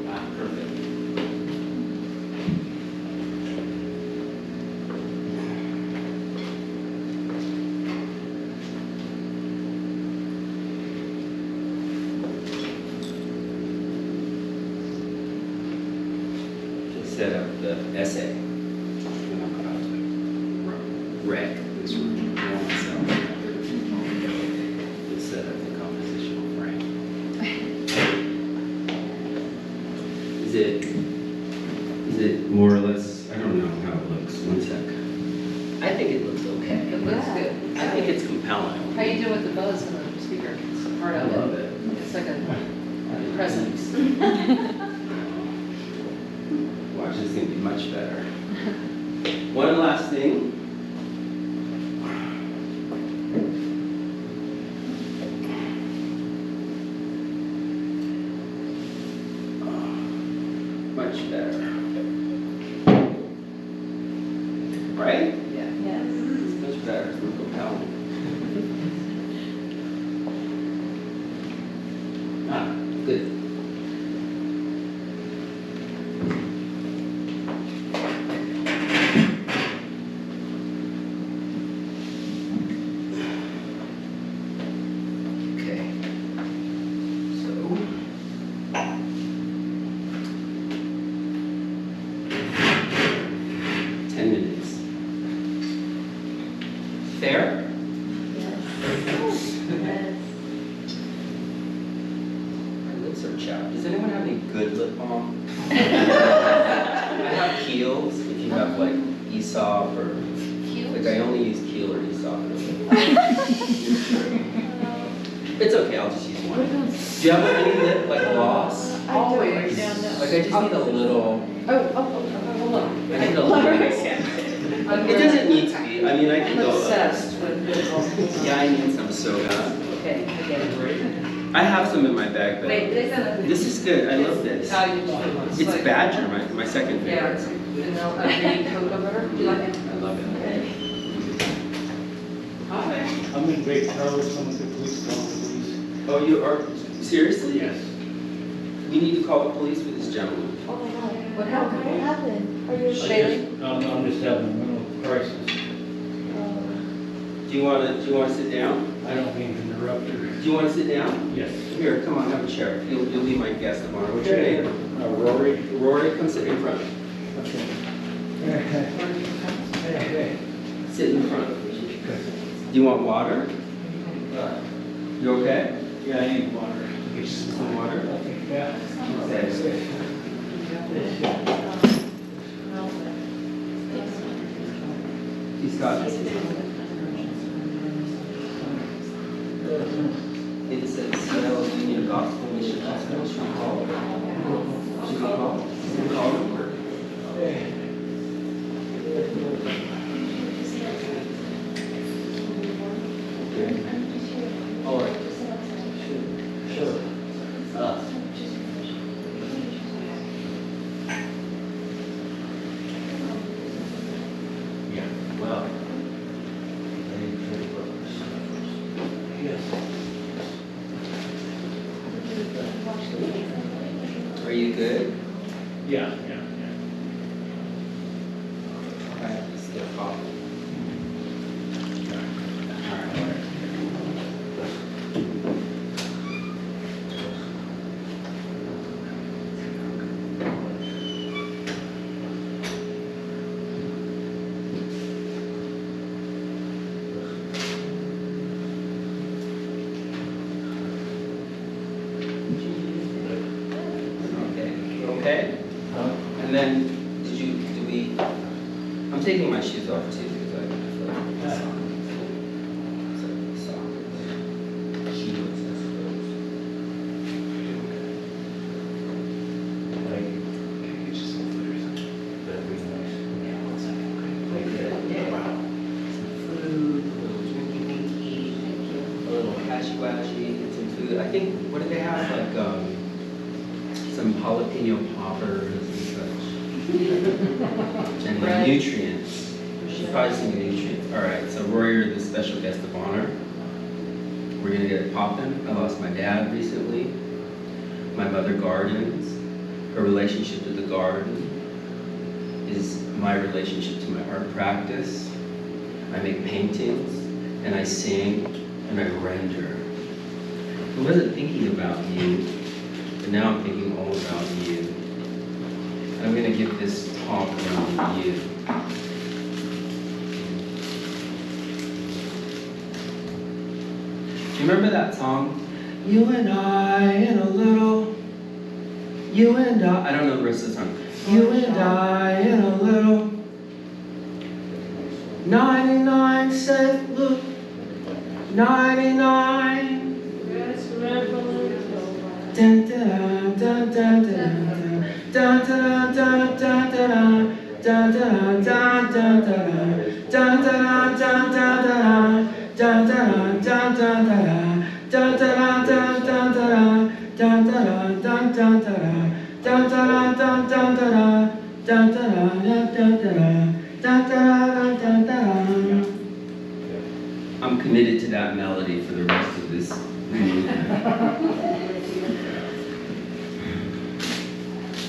Ah, perfect. Set up the essay. And I'm about to wreck this room. So, let's set up the compositional frame. Is it more or less, I don't know how it looks. One sec. I think it looks okay. It looks good. I think it's compelling. How you doing with the buzz in the speaker? It's part I of love it. it. It's like a presence. Watch, this is going to be much better. One last thing. Much better. Right? Yeah. Yes. It's much better. It's more compelling. Ah, good. Okay. So. 10 minutes. Fair? Yes. My lips are chapped. Does anyone have any good lip balm? I have Kiehl's, if you have like Aesop or, like I only use Kiel or Aesop. It's okay, I'll just use one. Do you have any lip like gloss? Always. Like I just need a little, Hold on. I need a little. It doesn't need to be, I mean I can I'm go. obsessed with lip balm. Yeah, I need some soda. Okay, I get it. I have some in my bag, but Wait, this is good, I love this. It's like- Badger, my second favorite. Yeah, it's vanilla, green cocoa butter. Do you like it? I love it. I'm in great trouble with some of the police, calling the police. Oh, you are, seriously? Yes. We need to call the police for this gentleman. Oh my God. What happened? What happened? Are you Bailey? I'm just having a mental crisis. Do you want to sit down? I don't mean to interrupt you. Do you want to sit down? Yes. Here, come on, have a chair. You'll be my guest of honor. What's your name? Rory. Rory, come sit in front. Okay. Sit in front. Do you want water? You okay? Yeah, I need water. Some water? Yeah. Okay. He's got it. It says Seattle Union Gospel Mission Hospital. Should we call? Should we call? Should we call them? Okay. All right. Sure. Yeah. Well. Yes. Are you good? Yeah. Okay, let's get a coffee. Okay? And then, I'm taking my shoes off too because I feel like the heels, I suppose. Thank you. Can you just hold there? That'd be nice. Yeah, 1 second. Thank you. Wow. Some food, a little drinky winky, a little cashy washy. good. I think, what do they have? Like some jalapeno poppers and such. And the nutrients. She's probably some nutrients. All right, so Roy, you're the special guest of honor. We're gonna get it popping. I lost my dad recently. My mother gardens. Her relationship to the garden is my relationship to my art practice. I make paintings, and I sing, and I render. I wasn't thinking about you, but now I'm thinking all about you. I'm gonna give this talk around you. Do you remember that song? You and I in a little, you and I don't know the rest of the song. You and I in a little, 99 safe look, 99. Dun dun dun dun dun dun dun dun dun dun dun dun dun dun I'm committed to that melody for the rest of this movement.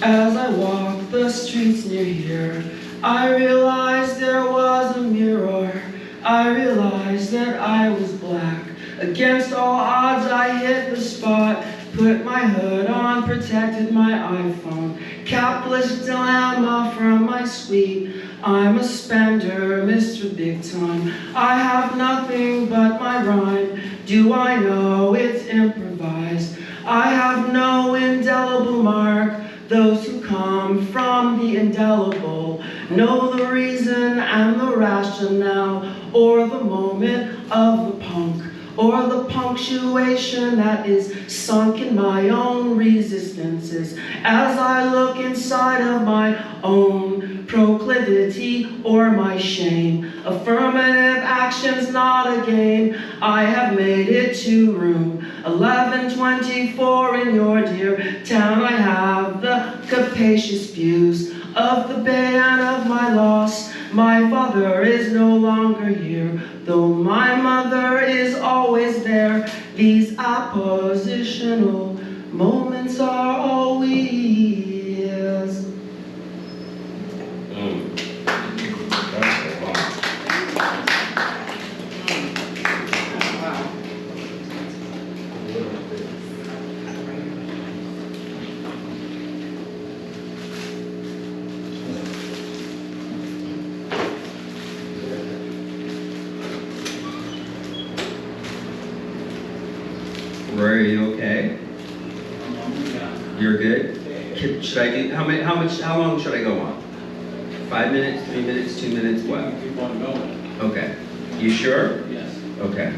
As I walk the streets near here, I realized there was a mirror. I realized that I was black. Against all odds, I hit the spot. Put my hood on, protected my iPhone. Capitalist dilemma from my suite. I'm a spender, Mr. Big Time. I have nothing but my rhyme. Do I know it's improvised? I have no indelible mark. Those who come from the indelible know the reason and the rationale, or the moment of the punk, or the punctuation that is sunk in my own resistances as I look inside of my own proclivity or my shame. Affirmative action's not a game. I have made it to room 1124 in your dear town. I have the capacious views of the bay and of my loss. My father is no longer here, though my mother is always there. These oppositional moments are always. Roy, are you okay? You're good? Should I do, how long should I go on? 5 minutes, 3 minutes, 2 minutes, what? Keep on going. Okay. You sure? Yes. Okay.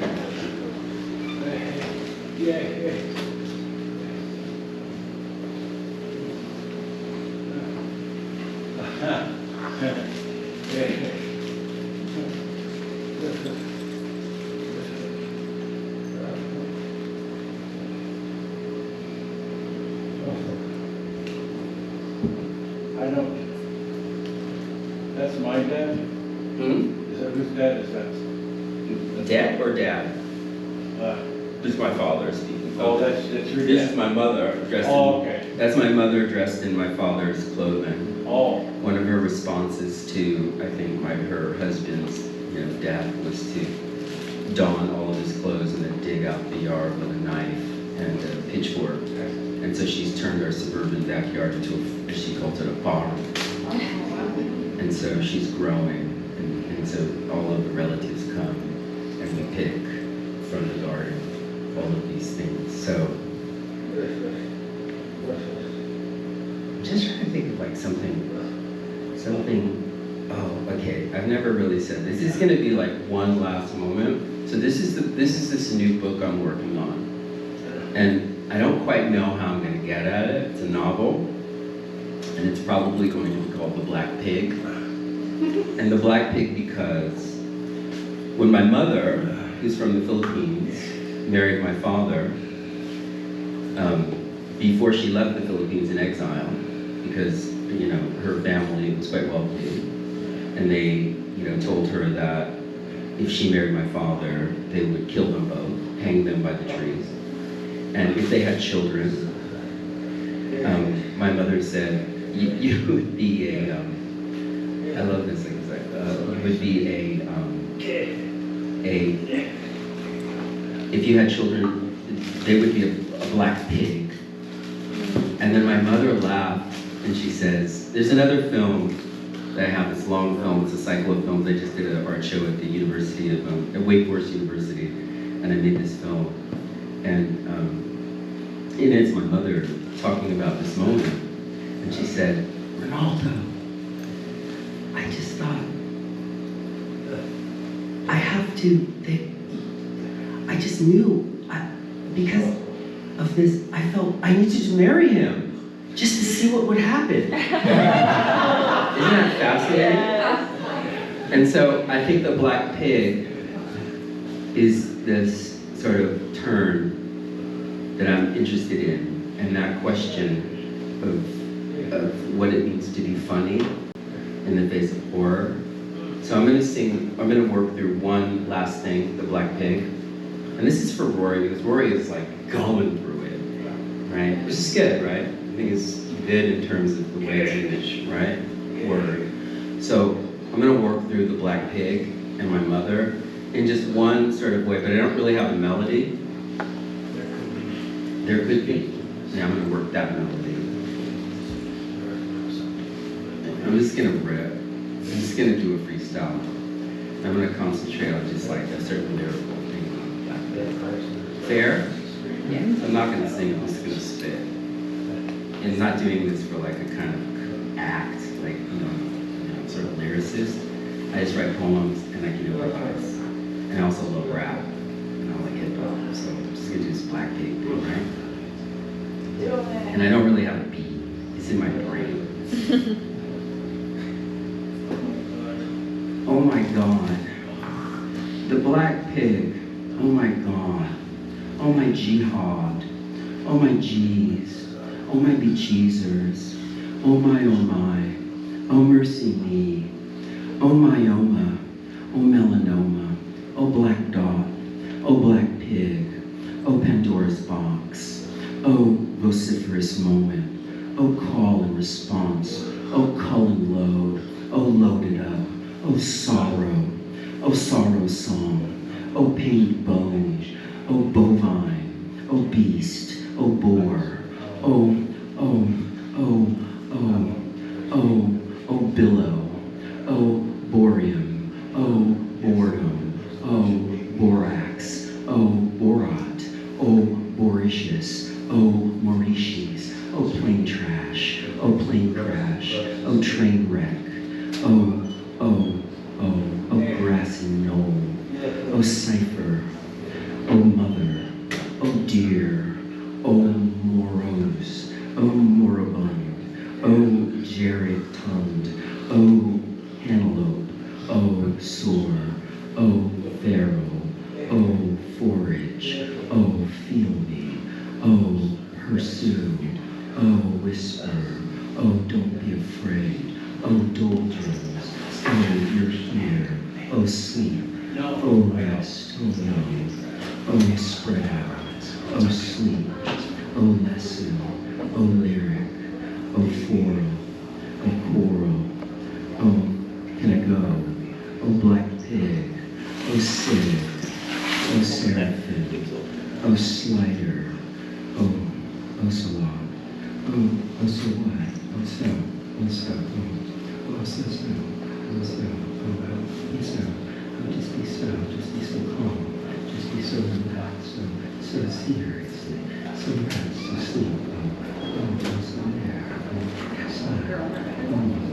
I don't. That's my dad? Is that whose dad is that? Dad or dad? This is my father speaking. Oh, that's your dad. This is my mother dressed okay. That's my mother dressed in my father's clothing. Oh. One of her responses to, I think, her husband's death was to don all of his clothes and then dig out the yard with a knife and a pitchfork. And so she's turned our suburban backyard into, as she calls it, a farm. And so she's growing, and so all of the relatives come and we pick from the garden all of these things. So I'm just trying to think of like something, oh, okay, I've never really said this. This is gonna be like one last moment. So this is this new book I'm working on. And I don't quite know how I'm gonna get at it. It's a novel, and it's probably going to be called The Black Pig. And The Black Pig because when my mother, who's from the Philippines, married my father, before she left the Philippines in exile, because her family was quite wealthy, and they told her that if she married my father, they would kill them both, hang them by the trees, and if they had children, my mother said, you would be a I love this thing. Would be if you had children, they would be a black pig. And then my mother laughed and she says, there's another film that I have, this long film, it's a cycle of films. I just did an art show at the University of, at Wake Forest University, and I made this film. And it's my mother talking about this moment. And she said, Ronaldo, I just thought, I have to, I just knew, because of this, I felt I needed to marry him, just to see what would happen. Isn't that fascinating? Yeah. And so I think the black pig is this sort of turn that I'm interested in, and that question of what it means to be funny in the face of horror. So I'm gonna work through one last thing, the black pig. And this is for Rory, because Rory is like going through it, right? Which is good, right? I think it's good in terms of the way it's image, right? Word. So I'm gonna work through the black pig and my mother in just one sort of way, but I don't really have a melody. There could be. Yeah, I'm gonna work that melody. I'm just gonna rip. I'm just gonna do a freestyle. I'm gonna concentrate on just like a certain lyrical thing. Fair? Yeah. I'm not gonna sing, I'm just gonna spit. And I'm not doing this for like a kind of act, like, sort of lyricist. I just write poems and I can improvise. And I also love rap. And I like hip hop. So I'm just gonna do this black pig thing, right? And I don't really have a beat. It's in my brain. Oh my God. The black pig. Oh my God. Oh my jihad. Oh my G's. Oh my becheesers. Oh my, oh mercy me. Oh myoma. Oh melanoma. Oh black dot. Oh black pig. Oh Pandora's box. Oh vociferous moment. Oh call and response. Oh culling load. Oh loaded up. Oh sorrow. Oh sorrow song. Oh pained bone. Oh bovine. Oh beast. Oh boar. Oh billow. Oh boreum. Oh boredom. Oh borax. Oh borat. Oh boricious. Oh Mauritius. Oh plane trash. Oh plane crash. Oh train wreck. Oh grassy knoll. Oh cipher. Oh mother. Oh dear. Oh morose. Oh moribund. Oh Jared tongued. Oh antelope. Oh soar. Oh pharaoh. Oh forage. Oh feel me. Oh pursue. Oh whisper. Oh don't be afraid. Oh doldrums. Oh you're here. Oh sleep. Oh rest. Oh no. Oh spread out. Oh sleep. Oh lesson. Oh lyric. Oh forum. Oh choral. Oh can I go? Oh black pig. Oh Sid. Oh seraphim. Oh slider. Oh salon. Oh so what? Oh so. Oh so. Oh so. Oh so. Oh be so. Oh just be so. Just be so calm. Just be so relaxed. So seriously. So rest. So sleep. Oh so there. Oh so. Oh